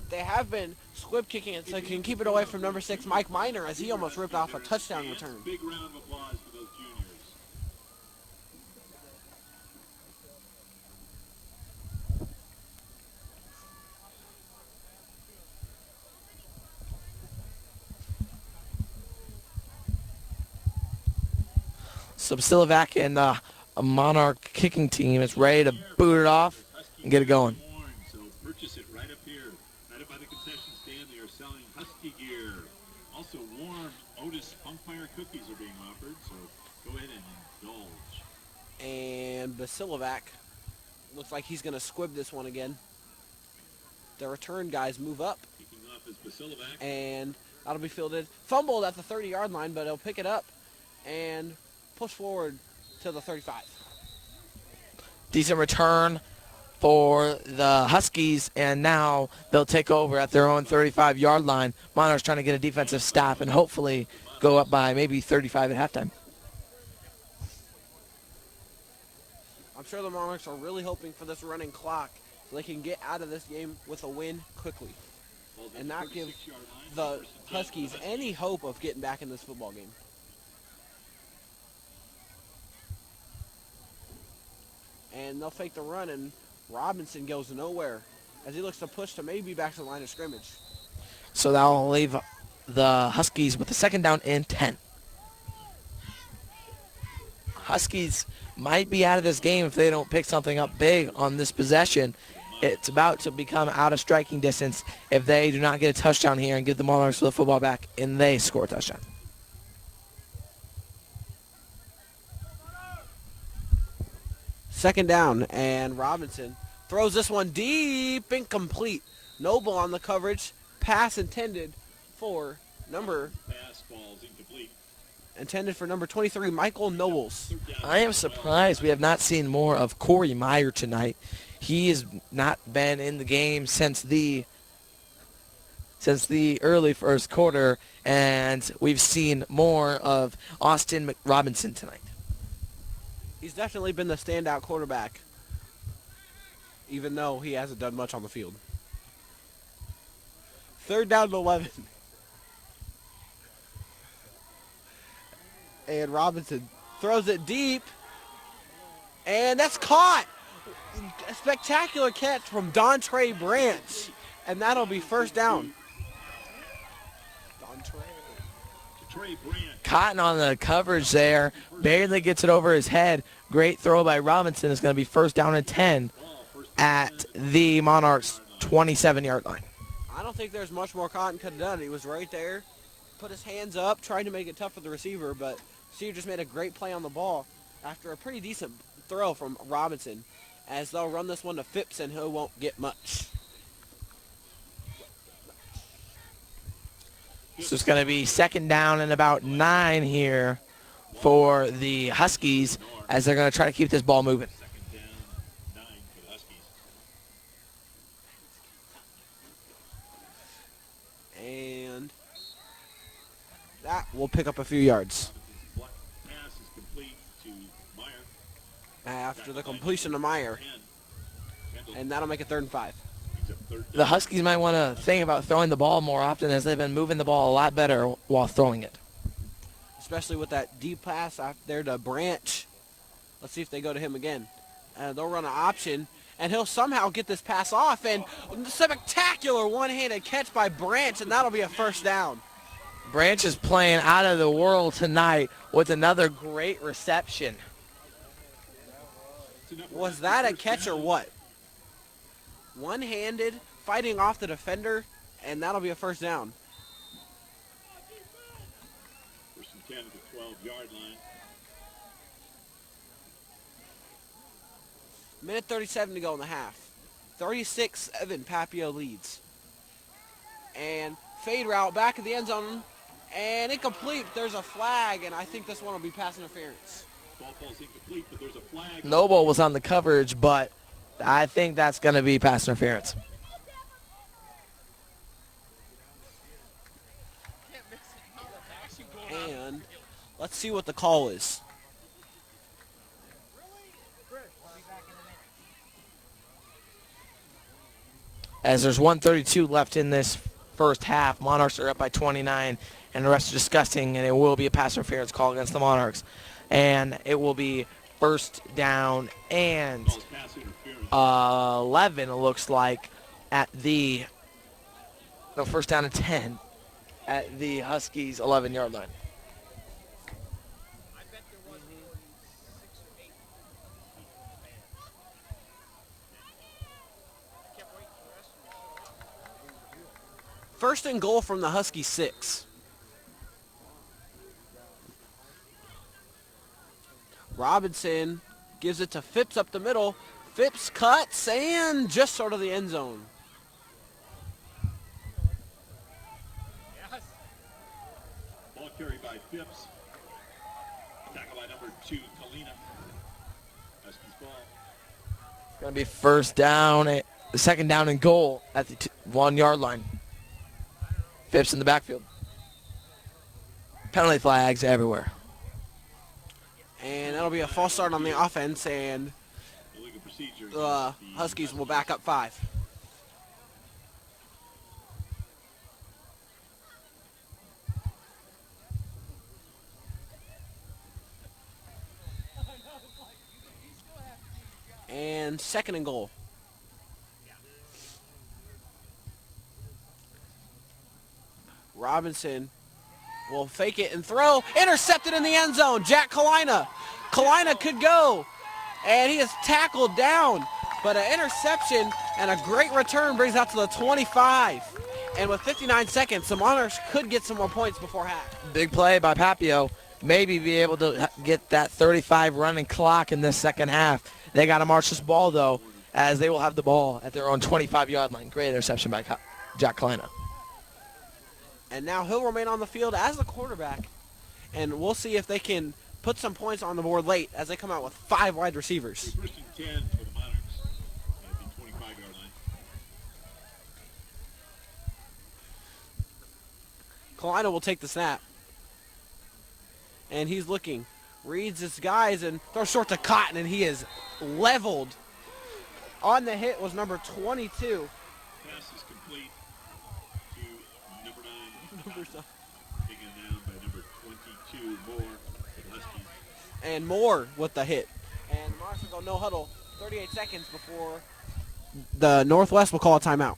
[SPEAKER 1] They have been squib kicking it so they can keep it away from number 6, Mike Miner, as he almost ripped off a touchdown return.
[SPEAKER 2] Big round of applause for those juniors.
[SPEAKER 3] So Basilovac and the Monarch kicking team is ready to boot it off and get it going.
[SPEAKER 2] So purchase it right up here. Right up by the concession stand, they are selling Husky gear. Also, warm Otis Punkfire cookies are being offered, so go ahead and indulge.
[SPEAKER 1] And Basilovac looks like he's going to squib this one again. The return guys move up.
[SPEAKER 2] Kicking off is Basilovac.
[SPEAKER 1] And that'll be fielded. Fumbled at the 30-yard line, but he'll pick it up and push forward to the 35.
[SPEAKER 3] Decent return for the Huskies, and now they'll take over at their own 35-yard line. Monarchs trying to get a defensive stop and hopefully go up by maybe 35 at halftime.
[SPEAKER 1] I'm sure the Monarchs are really hoping for this running clock so they can get out of this game with a win quickly and not give the Huskies any hope of getting back in this football game. And they'll fake the run, and Robinson goes nowhere as he looks to push to maybe back to the line of scrimmage.
[SPEAKER 3] So that'll leave the Huskies with a second down and 10. Huskies might be out of this game if they don't pick something up big on this possession. It's about to become out of striking distance if they do not get a touchdown here and give the Monarchs the football back and they score a touchdown.
[SPEAKER 1] Second down, and Robinson throws this one deep, incomplete. Noble on the coverage. Pass intended for number 23, Michael Nobles.
[SPEAKER 3] I am surprised we have not seen more of Corey Meyer tonight. He has not been in the game since the early first quarter, and we've seen more of Austin Robinson tonight.
[SPEAKER 1] He's definitely been the standout quarterback, even though he hasn't done much on the field. Third down and 11. And Robinson throws it deep. And that's caught. A spectacular catch from Dontre Branch. And that'll be first down.
[SPEAKER 3] Cotton on the coverage there. Barely gets it over his head. Great throw by Robinson. It's going to be first down and 10 at the Monarchs' 27-yard line.
[SPEAKER 1] I don't think there's much more Cotton could have done. He was right there. Put his hands up, trying to make it tough for the receiver, but receiver just made a great play on the ball after a pretty decent throw from Robinson, as they'll run this one to Phipps, and he won't get much.
[SPEAKER 3] So it's going to be second down and about 9 here for the Huskies as they're going to try to keep this ball moving.
[SPEAKER 2] Second down, 9 for the Huskies.
[SPEAKER 1] And that will pick up a few yards.
[SPEAKER 2] Pass is complete to Meyer.
[SPEAKER 1] After the completion to Meyer. And that'll make it 3rd and 5.
[SPEAKER 3] The Huskies might want to think about throwing the ball more often as they've been moving the ball a lot better while throwing it.
[SPEAKER 1] Especially with that deep pass out there to Branch. Let's see if they go to him again. They'll run an option, and he'll somehow get this pass off. And spectacular one-handed catch by Branch, and that'll be a first down.
[SPEAKER 3] Branch is playing out of the world tonight with another great reception.
[SPEAKER 1] Was that a catch or what? One-handed, fighting off the defender, and that'll be a first down.
[SPEAKER 2] First and 10 at the 12-yard line.
[SPEAKER 1] Minute 37 to go in the half. 36-7, Papillion leads. And fade route back of the end zone, and incomplete. There's a flag, and I think this one will be pass interference.
[SPEAKER 2] Ball falls incomplete, but there's a flag.
[SPEAKER 3] Noble was on the coverage, but I think that's going to be pass interference.
[SPEAKER 1] And let's see what the call is.
[SPEAKER 3] As there's 1:32 left in this first half, Monarchs are up by 29, and the rest are disgusting, and it will be a pass interference call against the Monarchs. And it will be first down and 11, it looks like, at the, no, first down and 10 at the Huskies' 11-yard line.
[SPEAKER 1] First and goal from the Huskies 6. Robinson gives it to Phipps up the middle. Phipps cuts and just short of the end zone.
[SPEAKER 2] Ball carried by Phipps. Tackle by number 2, Kalina. Huskies ball.
[SPEAKER 3] It's going to be first down, second down and goal at the 1 yard line. Phipps in the backfield. Penalty flags everywhere.
[SPEAKER 1] And that'll be a false start on the offense, and
[SPEAKER 2] Illegal procedure.
[SPEAKER 1] the Huskies will back up 5. And second and goal. Robinson will fake it and throw. Intercepted in the end zone. Jack Kalina. Kalina could go. And he is tackled down. But an interception and a great return brings out to the 25. And with 59 seconds, the Monarchs could get some more points before half.
[SPEAKER 3] Big play by Papillion. Maybe be able to get that 35 running clock in this second half. They got to march this ball, though, as they will have the ball at their own 25-yard line. Great interception by Jack Kalina.
[SPEAKER 1] And now he'll remain on the field as the quarterback. And we'll see if they can put some points on the board late as they come out with 5 wide receivers.
[SPEAKER 2] First and 10 for the Monarchs at the 25-yard line.
[SPEAKER 1] Kalina will take the snap. And he's looking. Reads his guys and throws short to Cotton, and he is leveled. On the hit was number 22.
[SPEAKER 2] Pass is complete to number 9. Taken down by number 22, Moore, for the Huskies.
[SPEAKER 1] And Moore with the hit. And the Monarchs will go no huddle. 38 seconds before the Northwest will call a timeout.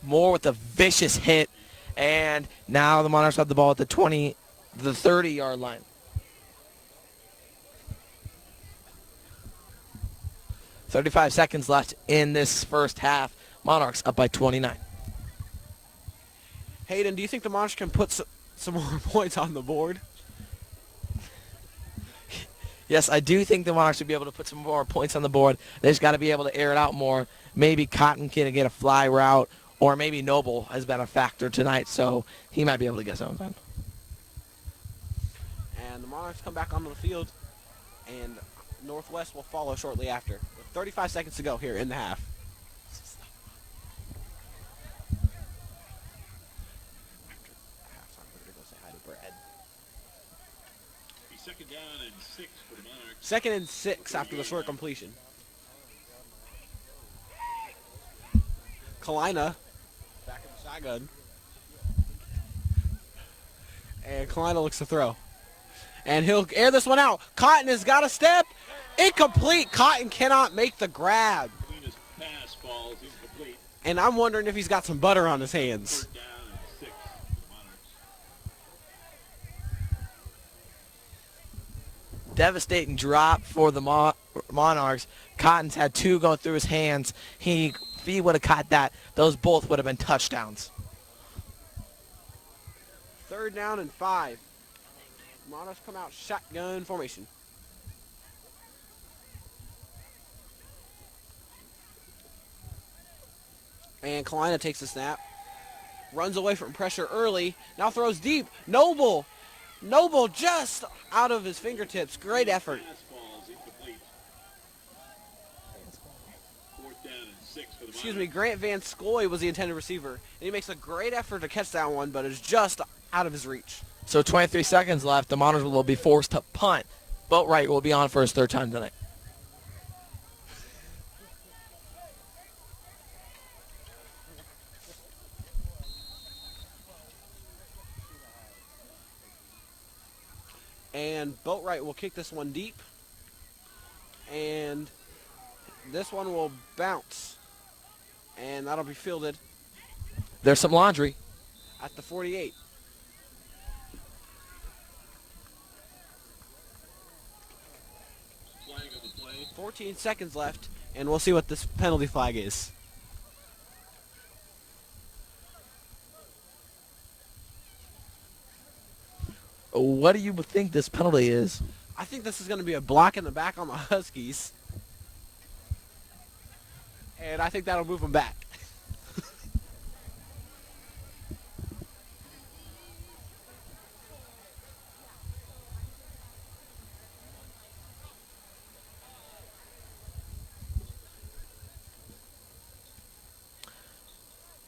[SPEAKER 3] Moore with a vicious hit. And now the Monarchs have the ball at the 30-yard line. .35 seconds left in this first half. Monarchs up by 29.
[SPEAKER 1] Hayden, do you think the Monarchs can put some more points on the board?
[SPEAKER 3] Yes, I do think the Monarchs should be able to put some more points on the board. They just got to be able to air it out more. Maybe Cotton can get a fly route, or maybe Noble has been a factor tonight, so he might be able to get something.
[SPEAKER 1] And the Monarchs come back onto the field, and Northwest will follow shortly after. With 35 seconds to go here in the half.
[SPEAKER 2] Second down and 6 for the Monarchs.
[SPEAKER 1] Second and 6 after the short completion. Kalina back in the shotgun. And Kalina looks to throw. And he'll air this one out. Cotton has got a step. Incomplete. Cotton cannot make the grab.
[SPEAKER 2] Kalina's pass falls incomplete.
[SPEAKER 1] And I'm wondering if he's got some butter on his hands.
[SPEAKER 2] Third down and 6 for the Monarchs.
[SPEAKER 3] Devastating drop for the Monarchs. Cotton's had 2 go through his hands. If he would have caught that, those both would have been touchdowns.
[SPEAKER 1] Third down and 5. Monarchs come out shotgun formation. And Kalina takes the snap. Runs away from pressure early. Now throws deep. Noble just out of his fingertips. Great effort.
[SPEAKER 2] Pass falls incomplete. Fourth down and 6 for the
[SPEAKER 1] Excuse me,
[SPEAKER 2] Monarchs.
[SPEAKER 1] Grant Van Scoy was the intended receiver. And he makes a great effort to catch that one, but it's just out of his reach.
[SPEAKER 3] So 23 seconds left. The Monarchs will be forced to punt. Boatwright will be on for his 3rd time tonight.
[SPEAKER 1] And Boatwright will kick this one deep. And this one will bounce. And that'll be fielded
[SPEAKER 3] There's some laundry.
[SPEAKER 1] at the 48.
[SPEAKER 2] Flag on the play.
[SPEAKER 1] 14 seconds left, and we'll see what this penalty flag is.
[SPEAKER 3] What do you think this penalty is?
[SPEAKER 1] I think this is going to be a block in the back on the Huskies. And I think that'll move them back.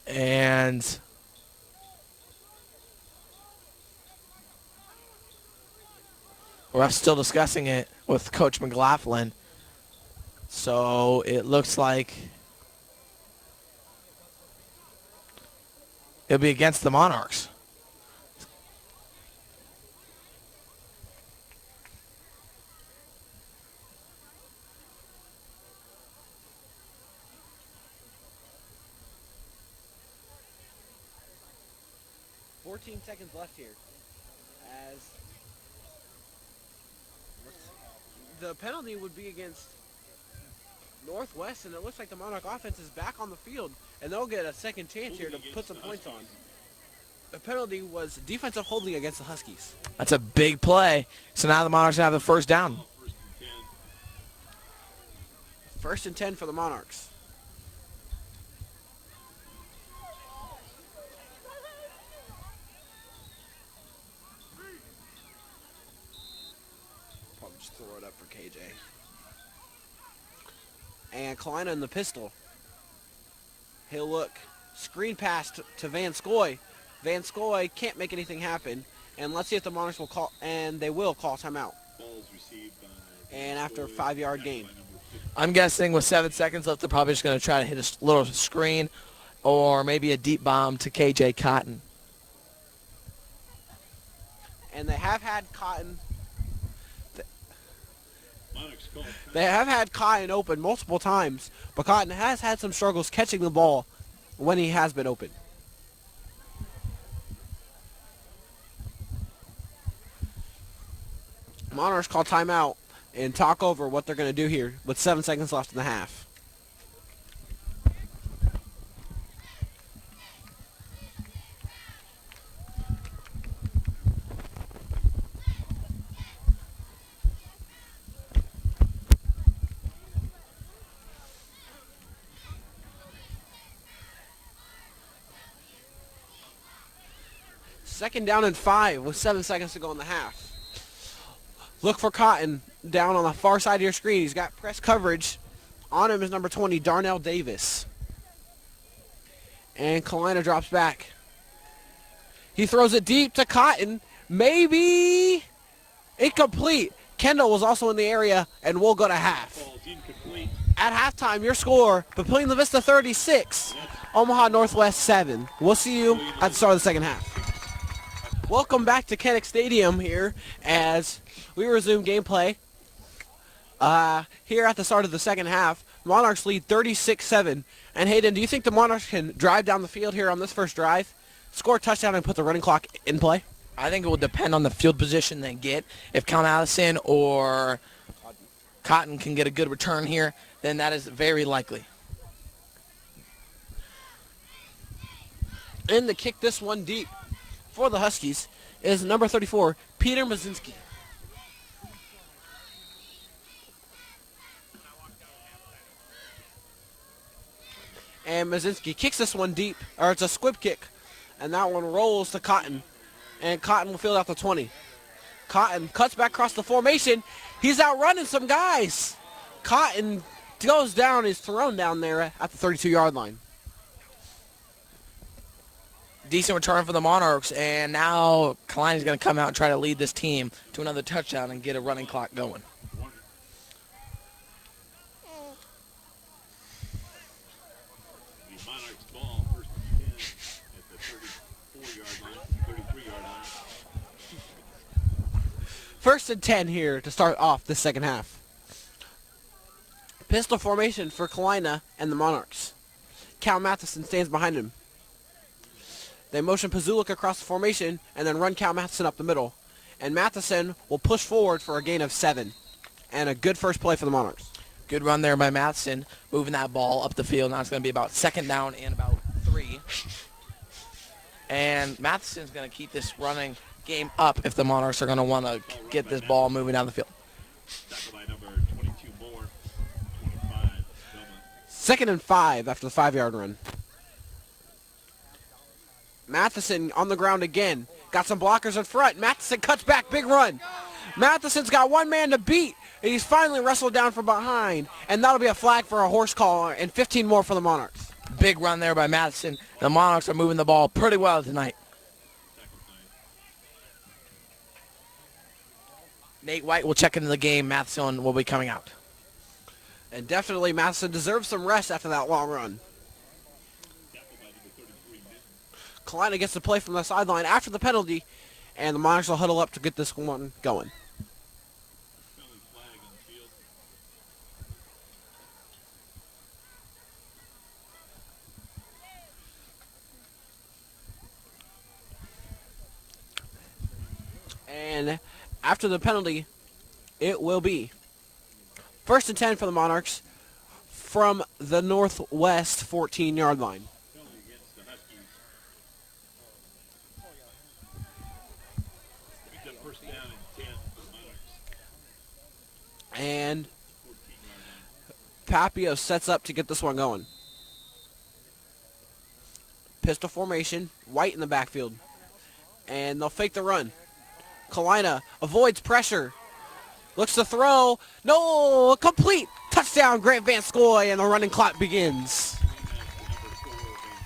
[SPEAKER 3] And we're still discussing it with Coach McLaughlin. So it looks like it'll be against the Monarchs.
[SPEAKER 1] Seconds left here. As the penalty would be against Northwest, and it looks like the Monarch offense is back on the field, and they'll get a second chance here to put some points on. The penalty was defensive holding against the Huskies.
[SPEAKER 3] That's a big play. So now the Monarchs have the first down.
[SPEAKER 1] First and 10 for the Monarchs. Probably just throw it up for KJ. And Kalina in the pistol. He'll look. Screen pass to Van Scoy. Van Scoy can't make anything happen. And let's see if the Monarchs will call, and they will call timeout. And after a 5-yard gain.
[SPEAKER 3] I'm guessing with 7 seconds left, they're probably just going to try to hit a little screen or maybe a deep bomb to KJ Cotton.
[SPEAKER 1] And they have had Cotton. They have had Cotton open multiple times, but Cotton has had some struggles catching the ball when he has been open. Monarchs call timeout and talk over what they're going to do here with 7 seconds left in the half. Second down and 5 with 7 seconds to go in the half. Look for Cotton down on the far side of your screen. He's got press coverage. On him is number 20, Darnell Davis. And Kalina drops back. He throws it deep to Cotton. Maybe incomplete. Kendall was also in the area, and we'll go to half. At halftime, your score, Papillion La Vista 36, Omaha Northwest 7. We'll see you at the start of the second half. Welcome back to Kinnick Stadium here as we resume gameplay. Here at the start of the second half, Monarchs lead 36-7. And Hayden, do you think the Monarchs can drive down the field here on this first drive, score a touchdown, and put the running clock in play?
[SPEAKER 3] I think it will depend on the field position they get. If Count Allison or Cotton can get a good return here, then that is very likely.
[SPEAKER 1] In to kick this one deep for the Huskies is number 34, Peter Mazinski. And Mazinski kicks this one deep, or it's a squib kick, and that one rolls to Cotton, and Cotton will field out the 20. Cotton cuts back across the formation. He's outrunning some guys. Cotton goes down, is thrown down there at the 32-yard line.
[SPEAKER 3] Decent return for the Monarchs, and now Kalina is going to come out and try to lead this team to another touchdown and get a running clock going.
[SPEAKER 2] The Monarchs ball, first and 10 at the 34-yard line, 33-yard line.
[SPEAKER 1] First and 10 here to start off the second half. Pistol formation for Kalina and the Monarchs. Cal Matheson stands behind him. They motion Pazulik across the formation and then run Cal Matheson up the middle. And Matheson will push forward for a gain of 7. And a good first play for the Monarchs.
[SPEAKER 3] Good run there by Matheson, moving that ball up the field. Now it's going to be about second down and about 3. And Matheson's going to keep this running game up if the Monarchs are going to want to get this ball moving down the field.
[SPEAKER 2] Tackle by number 22 Moore, 25 Bellman.
[SPEAKER 1] 2nd and 5 after the 5-yard run. Matheson on the ground again. Got some blockers in front. Matheson cuts back. Big run. Matheson's got one man to beat. And he's finally wrestled down from behind. And that'll be a flag for a horse call and 15 more for the Monarchs.
[SPEAKER 3] Big run there by Matheson. The Monarchs are moving the ball pretty well tonight. Nate White will check into the game. Matheson will be coming out.
[SPEAKER 1] And definitely Matheson deserves some rest after that long run. Kalina gets the play from the sideline after the penalty, and the Monarchs will huddle up to get this one going. And after the penalty, it will be 1st and 10 for the Monarchs from the northwest 14-yard line.
[SPEAKER 2] Penalty against the Huskies. Picked up first down and 10 for the Monarchs.
[SPEAKER 1] And
[SPEAKER 2] 14-yard line.
[SPEAKER 1] Papio sets up to get this one going. Pistol formation, White in the backfield. And they'll fake the run. Kalina avoids pressure. Looks to throw. No, complete. Touchdown, Grant Van Scoy, and the running clock begins.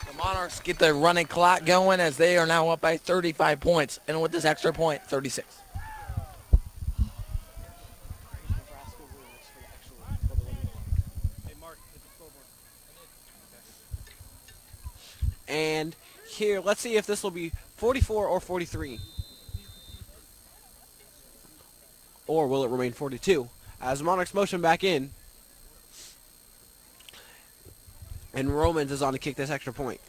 [SPEAKER 3] The Monarchs get the running clock going as they are now up by 35 points. And with this extra point, 36.
[SPEAKER 1] And here, let's see if this will be 44 or 43. Or will it remain 42? As Monarchs motion back in. And Romans is on to kick this extra point.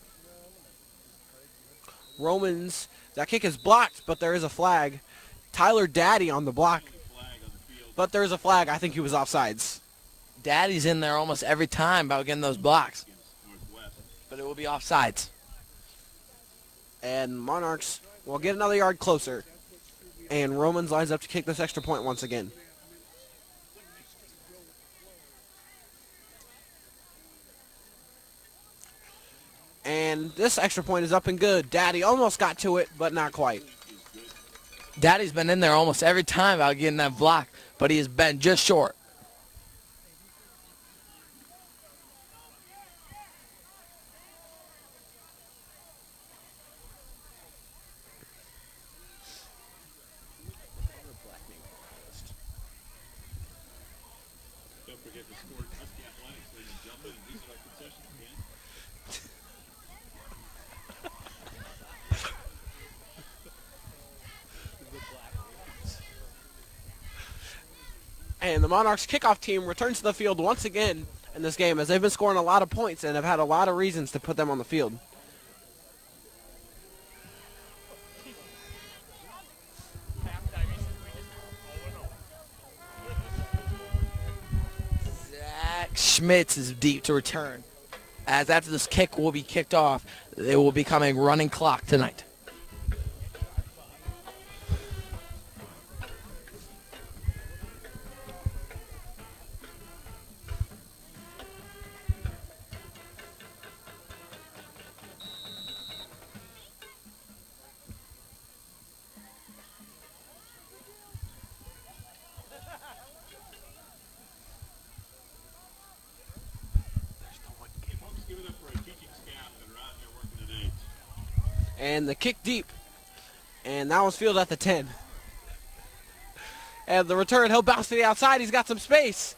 [SPEAKER 1] Romans, that kick is blocked, but there is a flag. Tyler Daddy on the block. But there is a flag. I think he was offsides.
[SPEAKER 3] Daddy's in there almost every time about getting those blocks. But it will be offsides.
[SPEAKER 1] And Monarchs will get another yard closer. And Romans lines up to kick this extra point once again. And this extra point is up and good. Daddy almost got to it, but not quite.
[SPEAKER 3] Daddy's been in there almost every time about getting that block, but he has been just short.
[SPEAKER 2] Don't forget to support Husky Athletics, ladies and gentlemen, and visit our concession stand.
[SPEAKER 1] And the Monarchs kickoff team returns to the field once again in this game as they've been scoring a lot of points and have had a lot of reasons to put them on the field.
[SPEAKER 3] Zach Schmitz is deep to return. As after this kick will be kicked off, it will become a running clock tonight.
[SPEAKER 2] Folks, give it up for our teaching staff that are out here working tonight.
[SPEAKER 1] And the kick deep. And that was fielded at the 10. And the return, he'll bounce to the outside. He's got some space.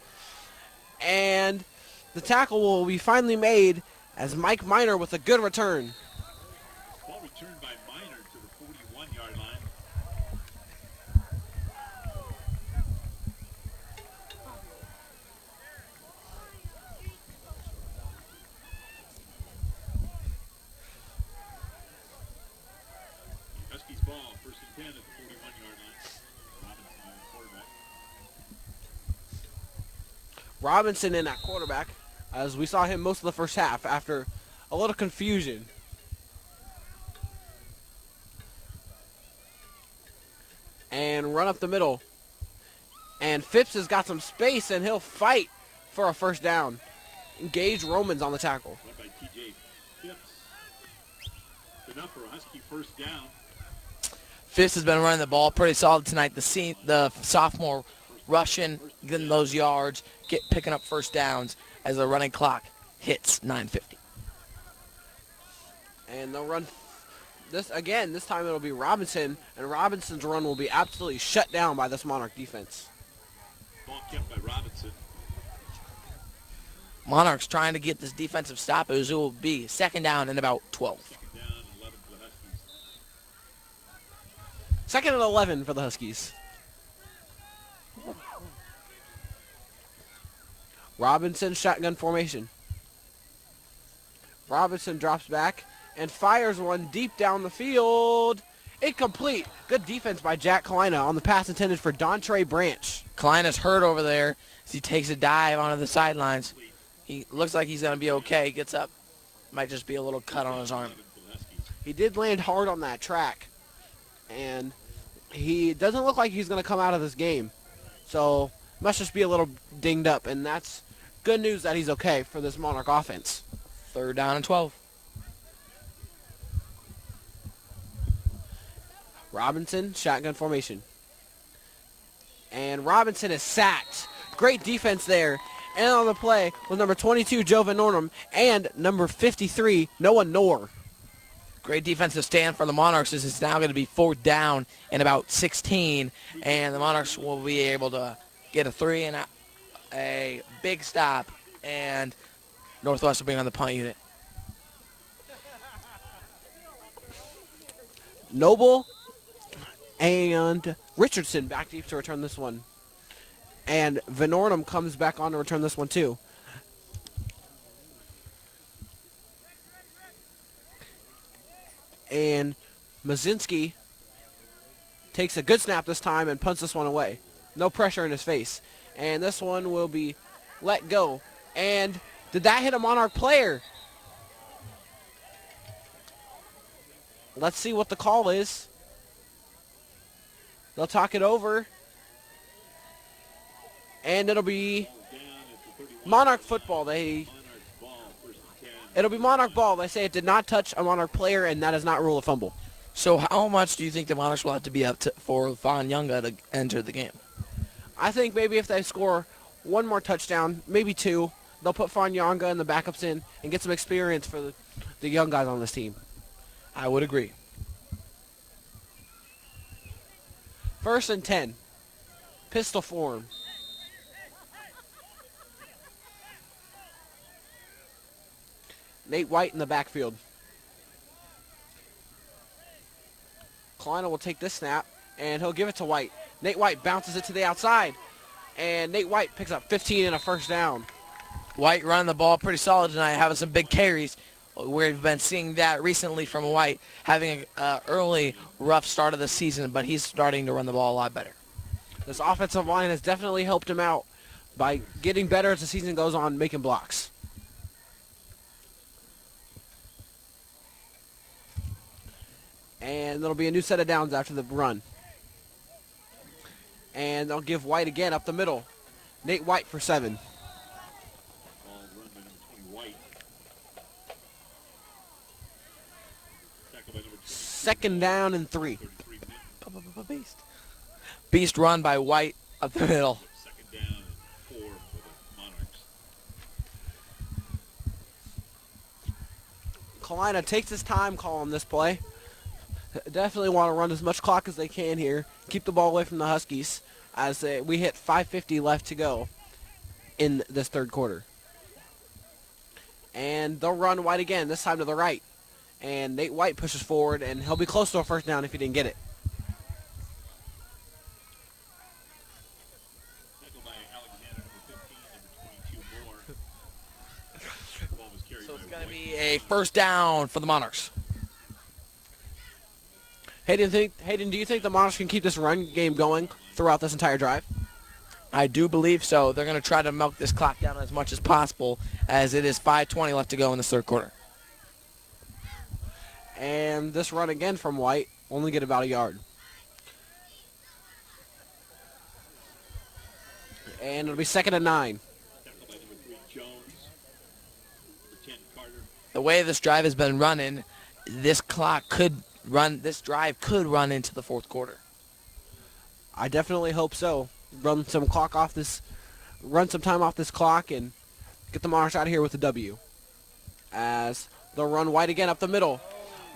[SPEAKER 1] And the tackle will be finally made as Mike Miner with a good return.
[SPEAKER 2] Ball returned by Minor to the 41-yard line. Huskies ball, 1st and 10 at the 41-yard line. Robinson on the quarterback.
[SPEAKER 1] Robinson in at quarterback, as we saw him most of the first half after a little confusion. and run up the middle. And Phipps has got some space, and he'll fight for a first down. Engage Romans on the tackle.
[SPEAKER 2] Led by T.J. Phipps. Enough for a Husky first down.
[SPEAKER 3] Phipps has been running the ball pretty solid tonight. The sophomore rushing, getting those yards, picking up first downs as the running clock hits 9:50.
[SPEAKER 1] And they'll run this again. This time it'll be Robinson, and Robinson's run will be absolutely shut down by this Monarch defense.
[SPEAKER 2] Ball kept by Robinson.
[SPEAKER 3] Monarchs trying to get this defensive stop. It will be second down and about 12.
[SPEAKER 2] Second down, 11 for the Huskies.
[SPEAKER 1] Second and 11 for the Huskies. Robinson shotgun formation. Robinson drops back and fires one deep down the field. Incomplete. Good defense by Jack Kalina on the pass intended for Dontre Branch.
[SPEAKER 3] Kalina's hurt over there as he takes a dive onto the sidelines. He looks like he's going to be okay. Gets up. Might just be a little cut on his arm.
[SPEAKER 1] He did land hard on that track. And he doesn't look like he's going to come out of this game. So must just be a little dinged up. And that's good news that he's okay for this Monarch offense.
[SPEAKER 3] Third down and 12.
[SPEAKER 1] Robinson, shotgun formation. And Robinson is sacked. Great defense there. And on the play was number 22, Joe Van Ornum, and number 53, Noah Knorr.
[SPEAKER 3] Great defensive stand for the Monarchs as it's now going to be fourth down and about 16. And the Monarchs will be able to get a 3 and a big stop. And Northwest will bring on the punt unit.
[SPEAKER 1] Noble and Richardson back deep to return this one. And Van Ornum comes back on to return this one too. And Mazinski takes a good snap this time and punts this one away. No pressure in his face. And this one will be let go. And did that hit a Monarch player? Let's see what the call is. They'll talk it over. And it'll be Monarch football. It'll be Monarch ball. They say it did not touch a Monarch player, and that is not rule of fumble.
[SPEAKER 3] So how much do you think the Monarchs will have to be up to for Von Younga to enter the game?
[SPEAKER 1] I think maybe if they score one more touchdown, maybe two, they'll put Von Younga and the backups in and get some experience for the young guys on this team.
[SPEAKER 3] I would agree.
[SPEAKER 1] First and 10. Pistol form. Nate White in the backfield. Kleiner will take this snap, and he'll give it to White. Nate White bounces it to the outside, and Nate White picks up 15 and a first down.
[SPEAKER 3] White running the ball pretty solid tonight, having some big carries. We've been seeing that recently from White, having an early rough start of the season, but he's starting to run the ball a lot better.
[SPEAKER 1] This offensive line has definitely helped him out by getting better as the season goes on, making blocks. And there'll be a new set of downs after the run. And they'll give White again up the middle. Nate White for 7.
[SPEAKER 2] Ball run by number 20, White. Tackled by number 20.
[SPEAKER 1] Second down and 3.
[SPEAKER 2] 33 minutes.
[SPEAKER 3] Beast. Beast run by White up the middle.
[SPEAKER 2] Second down and 4 for the Monarchs.
[SPEAKER 1] Kalina takes his time calling this play. Definitely want to run as much clock as they can here. Keep the ball away from the Huskies as we hit 5:50 left to go in this third quarter. And they'll run White again, this time to the right. And Nate White pushes forward, and he'll be close to a first down if he didn't get it.
[SPEAKER 2] Tackled by Alexander, number 15, number 22 more. Ball was carried
[SPEAKER 3] So it's
[SPEAKER 2] by
[SPEAKER 3] going to
[SPEAKER 2] White.
[SPEAKER 3] be a first down for the Monarchs.
[SPEAKER 1] Hayden, do you think the Monarchs can keep this run game going throughout this entire drive?
[SPEAKER 3] I do believe so. They're going to try to milk this clock down as much as possible as it is 5:20 left to go in the third quarter.
[SPEAKER 1] And this run again from White only get about a yard. And it'll be 2nd and 9.
[SPEAKER 2] Tackled by number 3, Jones. Number 10, Carter.
[SPEAKER 3] The way this drive has been running, this drive could run into the fourth quarter.
[SPEAKER 1] I definitely hope so. Run some time off this clock and get the Monarchs out of here with a W. As they'll run White again up the middle.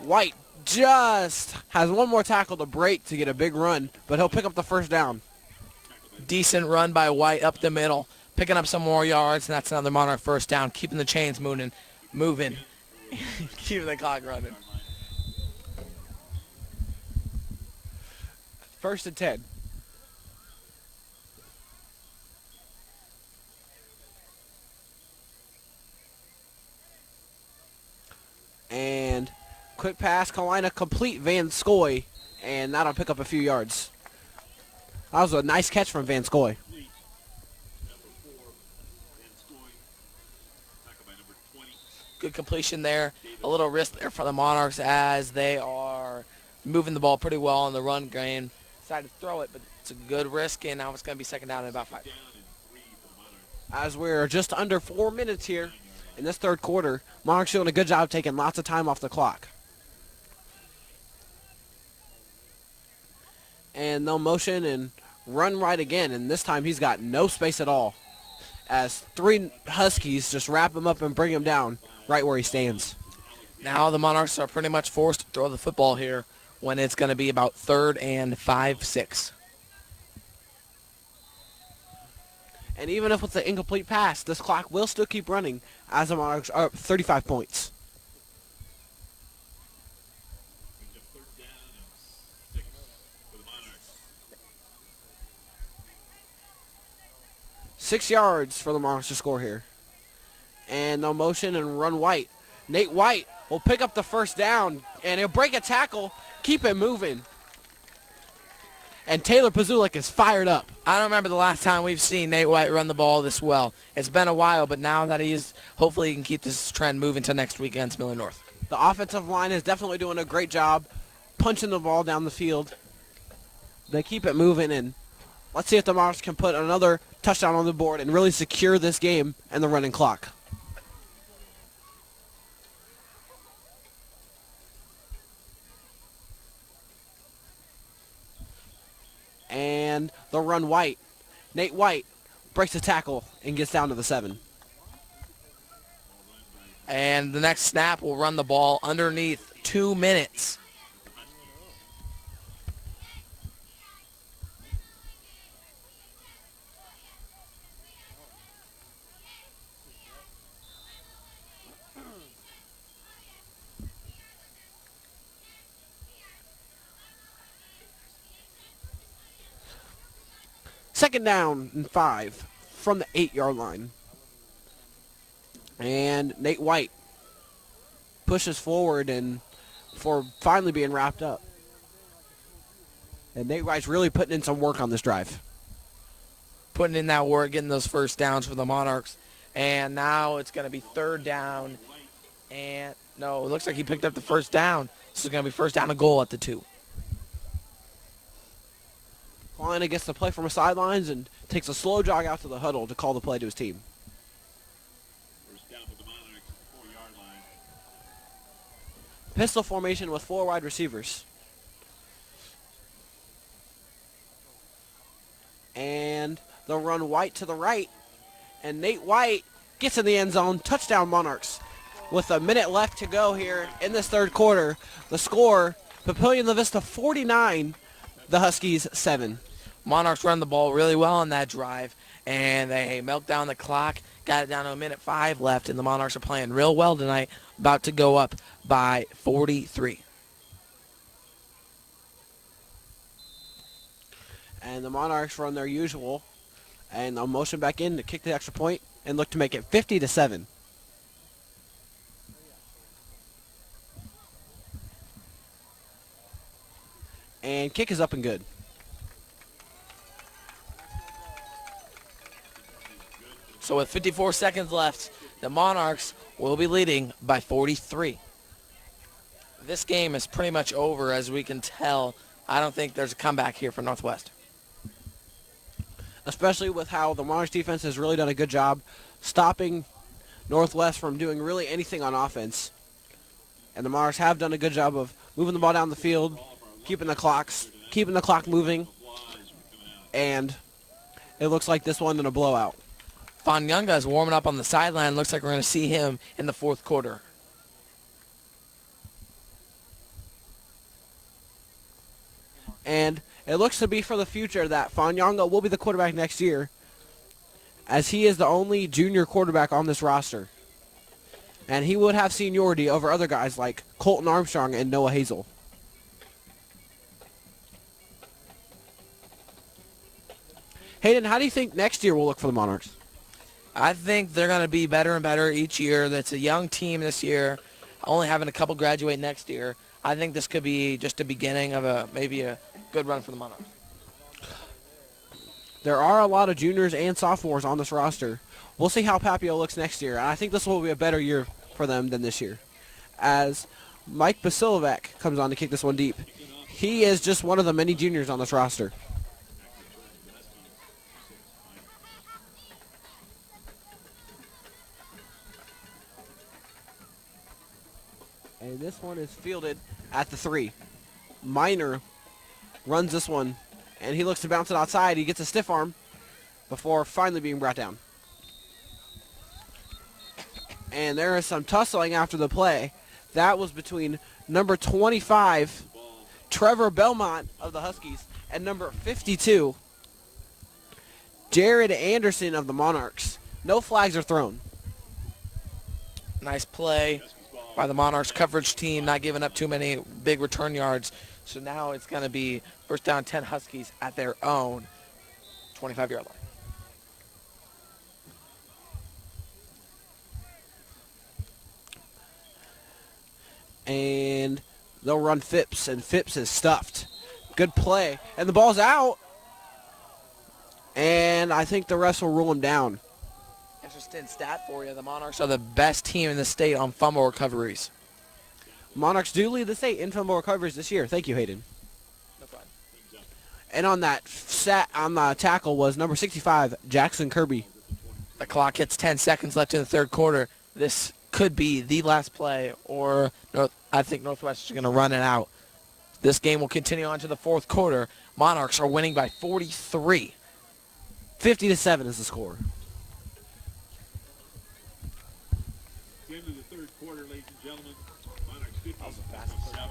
[SPEAKER 1] White just has one more tackle to break to get a big run, but he'll pick up the first down.
[SPEAKER 3] Decent run by White up the middle, picking up some more yards, and that's another Monarch first down, keeping the chains moving, keeping the clock running.
[SPEAKER 1] 1st and 10. And quick pass, Carolina complete Van Scoy, and that'll pick up a few yards. That was a nice catch from Van Scoy.
[SPEAKER 2] Number 4, Van Scoy. Tackled by number 20.
[SPEAKER 3] Good completion there. A little risk there for the Monarchs as they are moving the ball pretty well in the run game. Decided to throw it, but it's a good risk, and now it's going to be 2nd down and about 5.
[SPEAKER 2] Down and 3 for the Monarchs.
[SPEAKER 1] As we're just under 4 minutes here in this third quarter, Monarchs doing a good job taking lots of time off the clock. And they'll motion and run right again, and this time he's got no space at all. As 3 Huskies just wrap him up and bring him down right where he stands.
[SPEAKER 3] Now the Monarchs are pretty much forced to throw the football here when it's going to be about 3rd and 5-6.
[SPEAKER 1] And even if it's an incomplete pass, this clock will still keep running as the Monarchs are up 35 points.
[SPEAKER 2] Brings up 3rd down and 6 for the Monarchs.
[SPEAKER 1] 6 yards for the Monarchs to score here. And they'll motion and run White. Nate White will pick up the first down, and he'll break a tackle, keep it moving. And Taylor Pazulik is fired up.
[SPEAKER 3] I don't remember the last time we've seen Nate White run the ball this well. It's been a while, but now that hopefully he can keep this trend moving to next week against Miller North.
[SPEAKER 1] The offensive line is definitely doing a great job punching the ball down the field. They keep it moving, and let's see if the Monarchs can put another touchdown on the board and really secure this game and the running clock. And they'll run White. Nate White breaks a tackle and gets down to the 7.
[SPEAKER 3] And the next snap will run the ball underneath 2 minutes.
[SPEAKER 1] Second down and 5 from the 8-yard line. And Nate White pushes forward and for finally being wrapped up. And Nate White's really putting in some work on this drive.
[SPEAKER 3] Putting in that work, getting those first downs for the Monarchs. And now it's going to be 3rd down. And no, it looks like he picked up the first down. This is going to be 1st down and goal at the 2.
[SPEAKER 1] Carolina gets the play from the sidelines and takes a slow jog out to the huddle to call the play to his team.
[SPEAKER 2] First down for the Monarchs at the 4-yard line.
[SPEAKER 1] Pistol formation with 4 wide receivers. And they'll run White to the right. And Nate White gets in the end zone. Touchdown Monarchs. With a minute left to go here in this third quarter. The score, Papillion La Vista 49, the Huskies 7.
[SPEAKER 3] Monarchs run the ball really well on that drive, and they milked down the clock, got it down to a minute 5 left, and the Monarchs are playing real well tonight, about to go up by 43.
[SPEAKER 1] And the Monarchs run their usual, and they'll motion back in to kick the extra point and look to make it 50-7. And kick is up and good.
[SPEAKER 3] So with 54 seconds left, the Monarchs will be leading by 43. This game is pretty much over, as we can tell. I don't think there's a comeback here for Northwest.
[SPEAKER 1] especially with how the Monarchs defense has really done a good job stopping Northwest from doing really anything on offense. And the Monarchs have done a good job of moving the ball down the field, keeping the clock moving, and it looks like this one in a blowout.
[SPEAKER 3] Fanyanga is warming up on the sideline. Looks like we're going to see him in the fourth quarter.
[SPEAKER 1] And it looks to be for the future that Fanyanga will be the quarterback next year, as he is the only junior quarterback on this roster. And he would have seniority over other guys like Colton Armstrong and Noah Hazel. Hayden, how do you think next year will look for the Monarchs?
[SPEAKER 3] I think they're going to be better and better each year. That's a young team this year, only having a couple graduate next year. I think this could be just the beginning of maybe a good run for the Monarchs.
[SPEAKER 1] There are a lot of juniors and sophomores on this roster. We'll see how Papillion looks next year, and I think this will be a better year for them than this year, as Mike Basilovac comes on to kick this one deep. He is just one of the many juniors on this roster. And this one is fielded at the 3. Minor runs this one, and he looks to bounce it outside. He gets a stiff arm before finally being brought down. And there is some tussling after the play. That was between number 25, Trevor Belmont of the Huskies, and number 52, Jared Anderson of the Monarchs. No flags are thrown.
[SPEAKER 3] Nice play by the Monarchs coverage team, not giving up too many big return yards. So now it's going to be first down 10 Huskies at their own 25-yard line.
[SPEAKER 1] And they'll run Phipps, and Phipps is stuffed. Good play. And the ball's out. And I think the refs will rule him down.
[SPEAKER 3] Interesting stat for you. The Monarchs are the best team in the state on fumble recoveries.
[SPEAKER 1] Monarchs do lead the state in fumble recoveries this year. Thank you, Hayden.
[SPEAKER 3] No problem.
[SPEAKER 1] And on that on the tackle was number 65, Jackson Kirby.
[SPEAKER 3] The clock hits 10 seconds left in the third quarter. This could be the last play, or I think Northwest is going to run it out. This game will continue on to the fourth quarter. Monarchs are winning by 43.
[SPEAKER 1] 50-7 is the score.
[SPEAKER 2] The end of the third quarter, ladies and gentlemen. Monarchs 50, 7.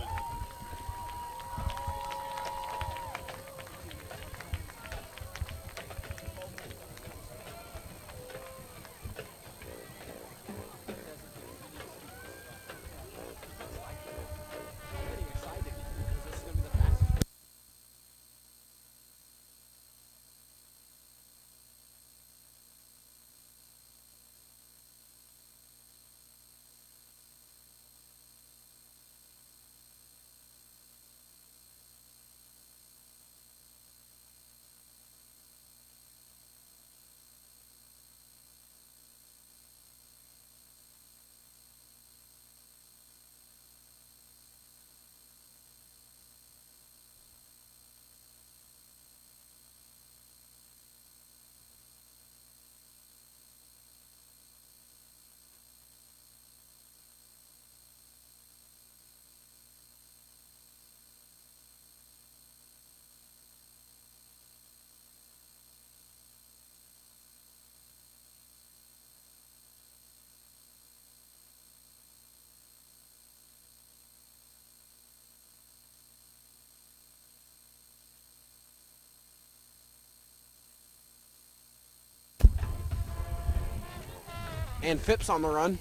[SPEAKER 1] And Phipps on the run.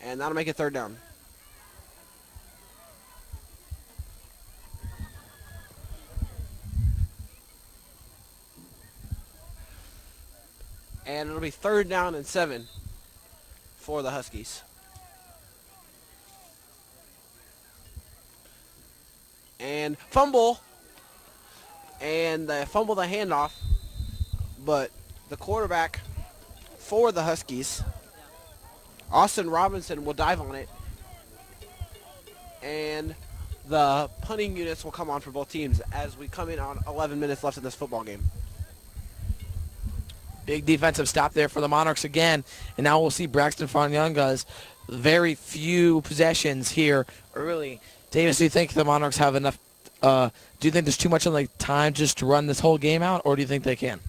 [SPEAKER 1] And that'll make it third down. And it'll be 3rd down and 7 for the Huskies. And fumble. And they fumble the handoff. But the quarterback for the Huskies, Austin Robinson, will dive on it. And the punting units will come on for both teams as we come in on 11 minutes left in this football game.
[SPEAKER 3] Big defensive stop there for the Monarchs again. And now we'll see Braxton Fanyunga's very few possessions here early. Davis, do you think the Monarchs have enough? Do you think there's too much on the time just to run this whole game out, or do you think they can?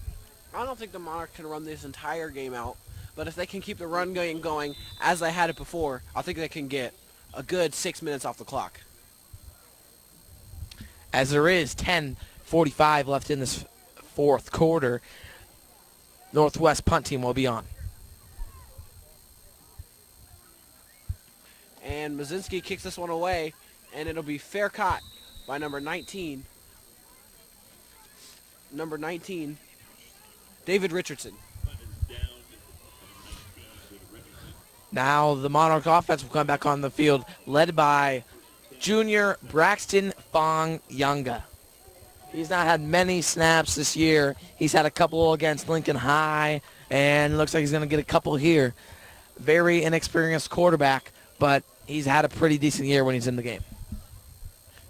[SPEAKER 1] I don't think the Monarchs can run this entire game out, but if they can keep the run game going as they had it before, I think they can get a good 6 minutes off the clock.
[SPEAKER 3] As there is 10:45 left in this fourth quarter, Northwest punt team will be on.
[SPEAKER 1] And Mazinski kicks this one away, and it'll be fair caught by number 19. Number 19, David Richardson.
[SPEAKER 3] Now the Monarch offense will come back on the field, led by junior Braxton Fanyunga. He's not had many snaps this year. He's had a couple against Lincoln High, and looks like he's going to get a couple here. Very inexperienced quarterback, but he's had a pretty decent year when he's in the game.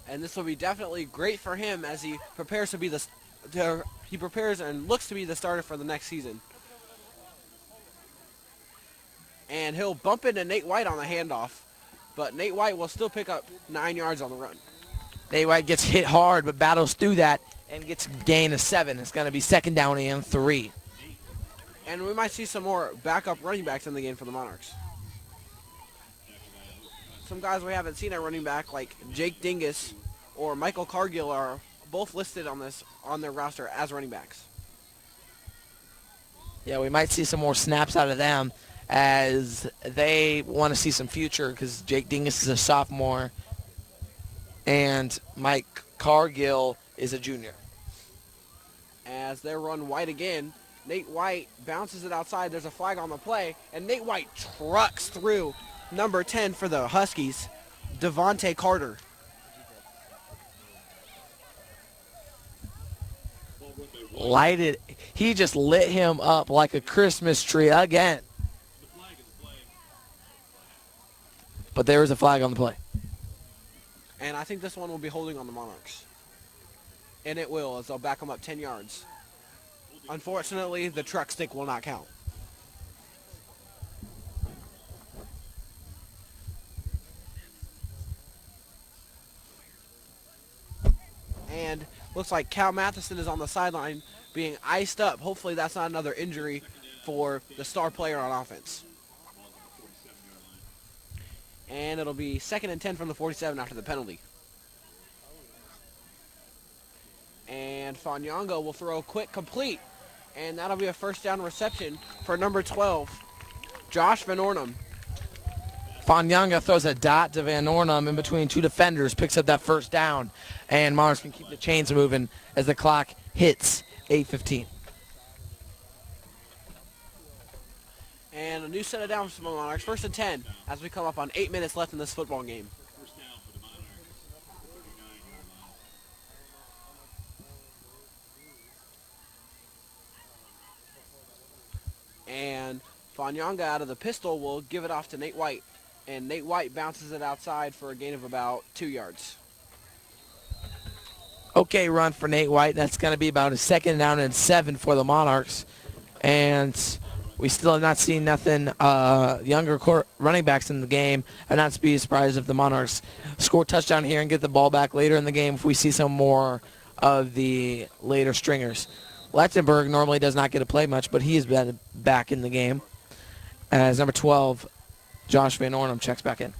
[SPEAKER 1] And this will be definitely great for him as he prepares to be he prepares and looks to be the starter for the next season. And he'll bump into Nate White on the handoff, but Nate White will still pick up 9 yards on the run.
[SPEAKER 3] Nate White gets hit hard, but battles through that and gets a gain of 7. It's going to be second down and 3.
[SPEAKER 1] And we might see some more backup running backs in the game for the Monarchs. Some guys we haven't seen at running back, like Jake Dingus or Michael Cargill, are both listed on their roster as running backs.
[SPEAKER 3] Yeah, we might see some more snaps out of them as they want to see some future, because Jake Dingus is a sophomore and Mike Cargill is a junior.
[SPEAKER 1] As they run White again, Nate White bounces it outside. There's a flag on the play, and Nate White trucks through number 10 for the Huskies, Devontae Carter.
[SPEAKER 3] Lighted. He just lit him up like a Christmas tree again. But there is a flag on the play.
[SPEAKER 1] And I think this one will be holding on the Monarchs. And it will, as they'll back them up 10 yards. Unfortunately, the truck stick will not count. And looks like Cal Matheson is on the sideline being iced up. Hopefully that's not another injury for the star player on offense. And it'll be 2nd and 10 from the 47 after the penalty. And Fanyunga will throw quick complete. And that'll be a first down reception for number 12, Josh Van Ornum.
[SPEAKER 3] Fanyunga throws a dot to Van Ornum in between two defenders, picks up that first down, and Monarchs can keep the chains moving as the clock hits 8:15.
[SPEAKER 1] And a new set of downs for the Monarchs. 1st and 10 as we come up on 8 minutes left in this football game.
[SPEAKER 2] First down for the Monarchs. 39-yard line.
[SPEAKER 1] And Fanyunga out of the pistol will give it off to Nate White. And Nate White bounces it outside for a gain of about 2 yards.
[SPEAKER 3] Okay, run for Nate White. That's going to be about a 2nd down and 7 for the Monarchs. And we still have not seen nothing younger running backs in the game. I'd not be surprised if the Monarchs score a touchdown here and get the ball back later in the game if we see some more of the later stringers. Lechtenberg normally does not get to play much, but he has been back in the game as number 12, Josh Van Ornum, checks back in.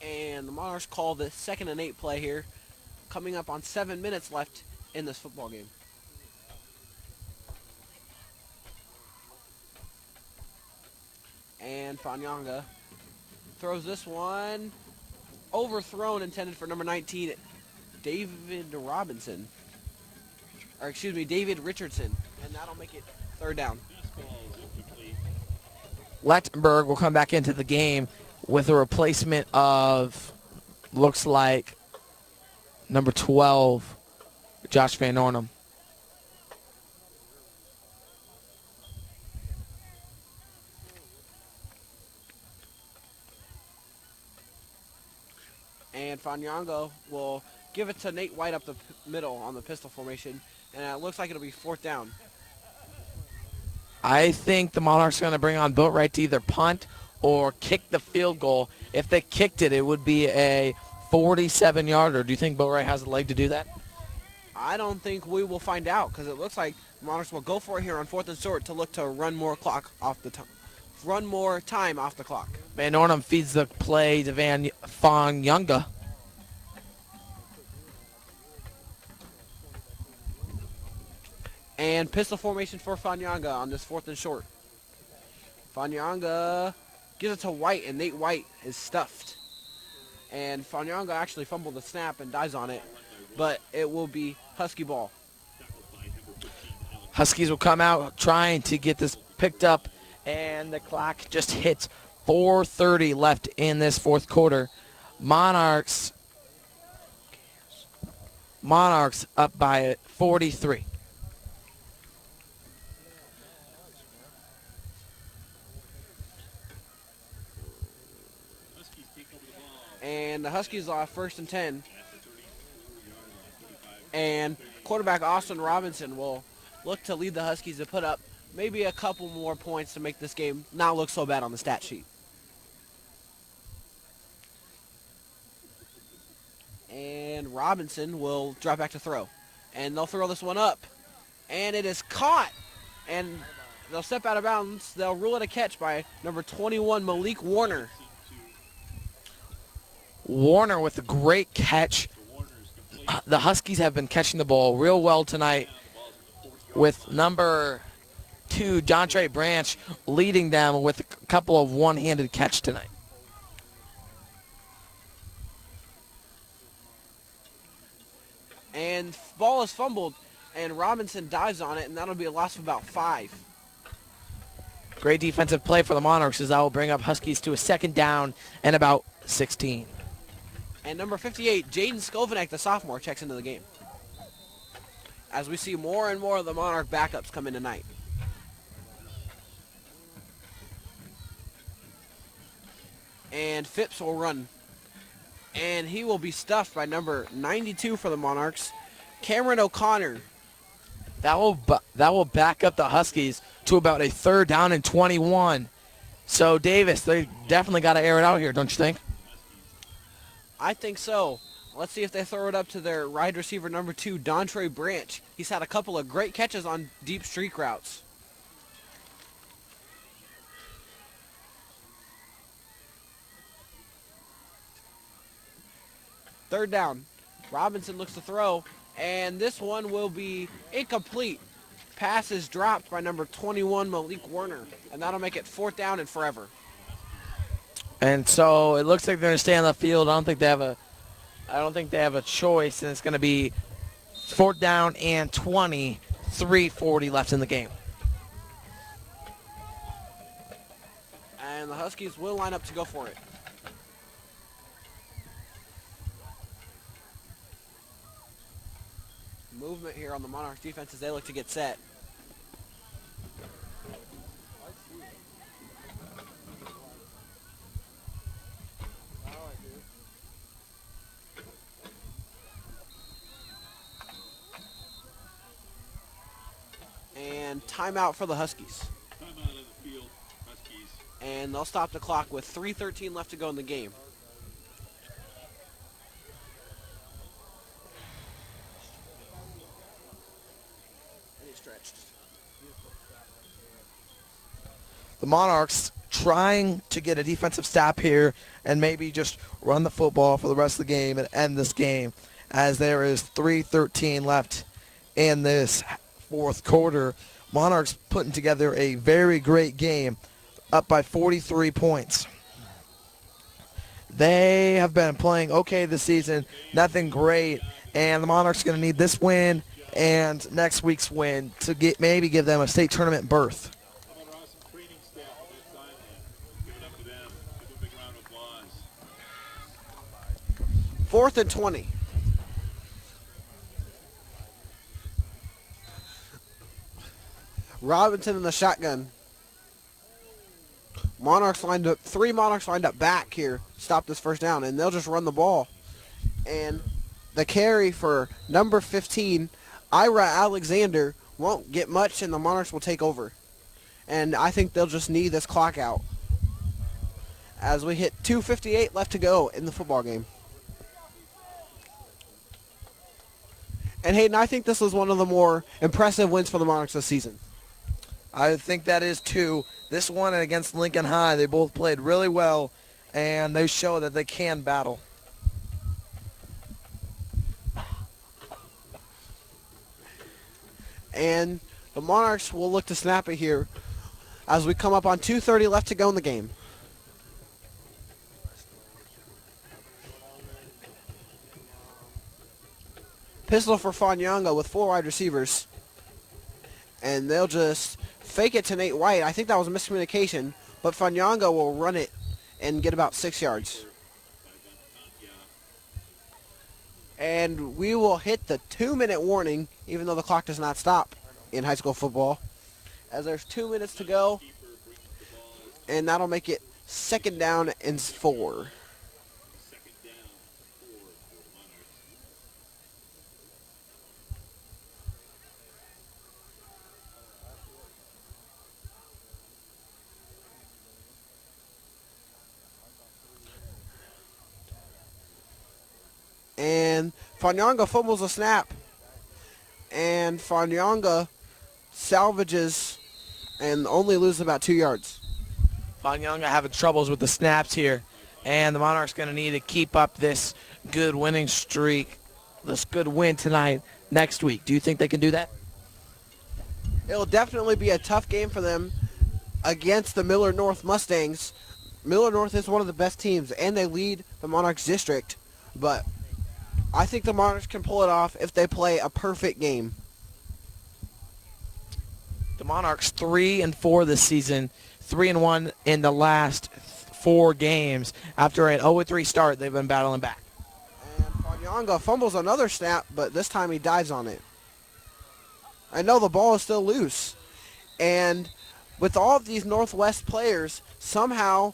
[SPEAKER 1] And the Monarchs call the 2nd and 8 play here, coming up on 7 minutes left in this football game. And Fanyunga throws this one overthrown, intended for number 19, David Robinson. Or excuse me, David Richardson. And that'll make it 3rd down.
[SPEAKER 3] Lechtenberg will come back into the game with a replacement of, looks like, number 12, Josh Van Ornum.
[SPEAKER 1] And Fanyunga will give it to Nate White up the middle on the pistol formation. And it looks like it'll be 4th down.
[SPEAKER 3] I think the Monarchs are going to bring on Boatwright to either punt or kick the field goal. If they kicked it, it would be a 47-yarder. Do you think Boatwright has a leg to do that?
[SPEAKER 1] I don't think we will find out because it looks like Monarchs will go for it here on 4th and short to look to run more clock off the time. Run more time off the clock.
[SPEAKER 3] Van Ornum feeds the play to Van Yunga.
[SPEAKER 1] And pistol formation for Fanyanga on this 4th and short. Fanyanga gives it to White, and Nate White is stuffed. And Fanyanga actually fumbled the snap and dies on it, but it will be Husky ball.
[SPEAKER 3] Huskies will come out trying to get this picked up, and the clock just hits 4:30 left in this fourth quarter. Monarchs up by 43.
[SPEAKER 1] And the Huskies off 1st and 10. And quarterback Austin Robinson will look to lead the Huskies to put up maybe a couple more points to make this game not look so bad on the stat sheet. And Robinson will drop back to throw. And they'll throw this one up. And it is caught. And they'll step out of bounds. They'll rule it a catch by number 21, Malik Warner.
[SPEAKER 3] Warner with a great catch. The Huskies have been catching the ball real well tonight with number 2, Dontre Branch, leading them with a couple of one-handed catch tonight.
[SPEAKER 1] And ball is fumbled, and Robinson dives on it, and that'll be a loss of about 5.
[SPEAKER 3] Great defensive play for the Monarchs as that will bring up Huskies to a 2nd down and about 16.
[SPEAKER 1] And number 58, Jaden Skovanek, the sophomore, checks into the game. As we see more and more of the Monarch backups come in tonight. And Phipps will run. And he will be stuffed by number 92 for the Monarchs, Cameron O'Connor.
[SPEAKER 3] That will back up the Huskies to about a 3rd down and 21. So, Davis, they definitely got to air it out here, don't you think?
[SPEAKER 1] I think so. Let's see if they throw it up to their wide receiver number 2, Dontre Branch. He's had a couple of great catches on deep streak routes. Third down. Robinson looks to throw, and this one will be incomplete. Pass is dropped by number 21, Malik Warner, and that'll make it 4th down and forever.
[SPEAKER 3] And so it looks like they're going to stay on the field. I don't think they have a choice, and it's going to be 4th down and 20, 3:40 left in the game.
[SPEAKER 1] And the Huskies will line up to go for it. Movement here on the Monarchs defense as they look to get set. And timeout for the Huskies.
[SPEAKER 2] Timeout on the field, Huskies.
[SPEAKER 1] And they'll stop the clock with 3:13 left to go in the game. And he's stretched.
[SPEAKER 3] The Monarchs trying to get a defensive stop here and maybe just run the football for the rest of the game and end this game as there is 3:13 left in this fourth quarter. Monarchs putting together a very great game, up by 43 points. They have been playing okay this season, nothing great, and the Monarchs are going to need this win and next week's win to maybe give them a state tournament berth.
[SPEAKER 2] How about our awesome training staff on that sideline? Give it up to them. Give them a big round of applause.
[SPEAKER 1] 4th and 20. Robinson in the shotgun. Monarchs lined up, 3 Monarchs lined up back here, stop this first down, and they'll just run the ball. And the carry for number 15, Ira Alexander, won't get much, and the Monarchs will take over. and I think they'll just knee this clock out as we hit 2:58 left to go in the football game. And Hayden, I think this was one of the more impressive wins for the Monarchs this season.
[SPEAKER 3] I think that is too. This one against Lincoln High, they both played really well, and they show that they can battle.
[SPEAKER 1] And the Monarchs will look to snap it here as we come up on 2:30 left to go in the game. Pistol for Fanyanga with 4 wide receivers. And they'll just fake it to Nate White. I think that was a miscommunication, but Fanyanga will run it and get about 6 yards. And we will hit the 2-minute warning, even though the clock does not stop in high school football, as there's 2 minutes to go, and that'll make it 2nd down and 4. And Fanyanga fumbles a snap. And Fanyanga salvages and only loses about 2 yards.
[SPEAKER 3] Fanyanga having troubles with the snaps here. And the Monarchs going to need to keep up this good winning streak, this good win tonight, next week. Do you think they can do that?
[SPEAKER 1] It'll definitely be a tough game for them against the Miller North Mustangs. Miller North is one of the best teams, and they lead the Monarchs district. But I think the Monarchs can pull it off if they play a perfect game.
[SPEAKER 3] The Monarchs 3-4 this season, 3-1 in the last 4 games. After an 0-3 start, they've been battling back.
[SPEAKER 1] And Fanyanga fumbles another snap, but this time he dives on it. I know the ball is still loose. And with all of these Northwest players, somehow,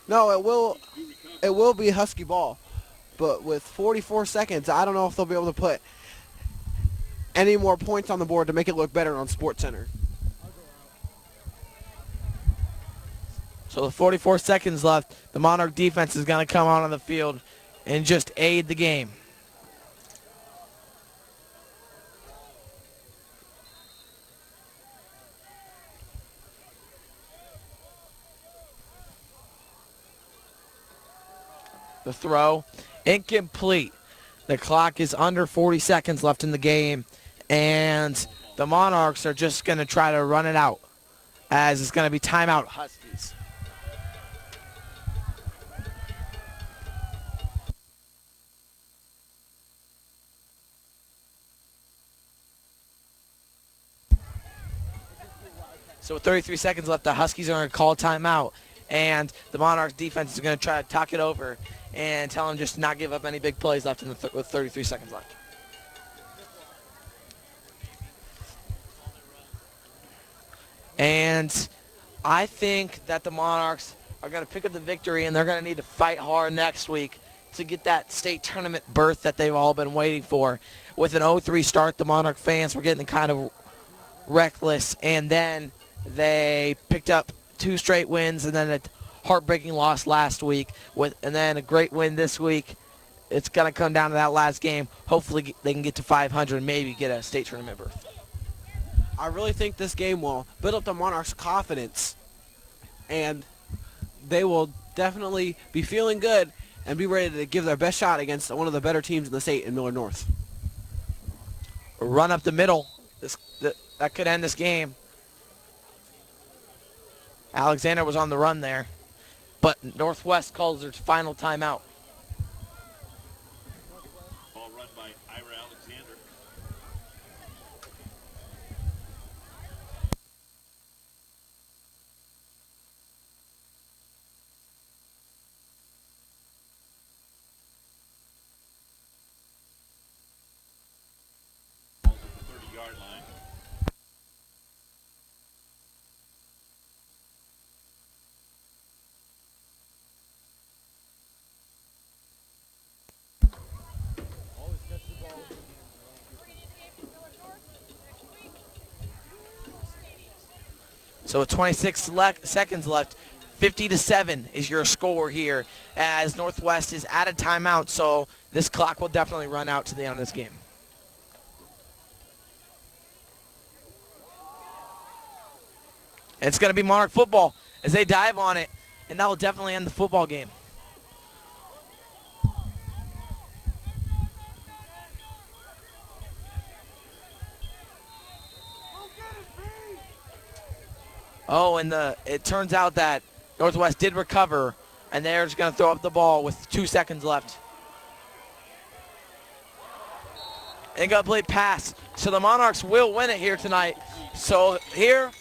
[SPEAKER 1] no, it will be Husky ball. But with 44 seconds, I don't know if they'll be able to put any more points on the board to make it look better on SportsCenter.
[SPEAKER 3] So with 44 seconds left, the Monarch defense is going to come out on the field and just aid the game. The throw, incomplete. The clock is under 40 seconds left in the game, and the Monarchs are just going to try to run it out, as it's going to be timeout Huskies. So with 33 seconds left, the Huskies are going to call timeout, and the Monarchs defense is going to try to talk it over and tell them just to not give up any big plays left in with 33 seconds left. And I think that the Monarchs are going to pick up the victory, and they're going to need to fight hard next week to get that state tournament berth that they've all been waiting for. With an 0-3 start, the Monarch fans were getting kind of reckless, and then they picked up 2 straight wins and then a heartbreaking loss last week, and then a great win this week. It's going to come down to that last game. Hopefully they can get to 500 and maybe get a state tournament berth.
[SPEAKER 1] I really think this game will build up the Monarchs' confidence, and they will definitely be feeling good and be ready to give their best shot against one of the better teams in the state in Miller North.
[SPEAKER 3] Run up the middle. That could end this game. Alexander was on the run there, but Northwest calls their final timeout.
[SPEAKER 2] Ball run by Ira Alexander. Ball's at the 30-yard line.
[SPEAKER 3] So with 26 seconds left, 50-7 is your score here as Northwest is at a timeout. So this clock will definitely run out to the end of this game. And it's going to be Monarch football as they dive on it, and that will definitely end the football game. Oh, and it turns out that Northwest did recover, and they're just going to throw up the ball with 2 seconds left. Incomplete pass. So the Monarchs will win it here tonight. So here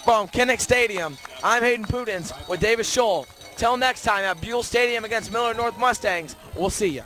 [SPEAKER 3] from Kinnick Stadium, I'm Hayden Pudens with Davis Scholl. Till next time at Buell Stadium against Miller North Mustangs, we'll see you.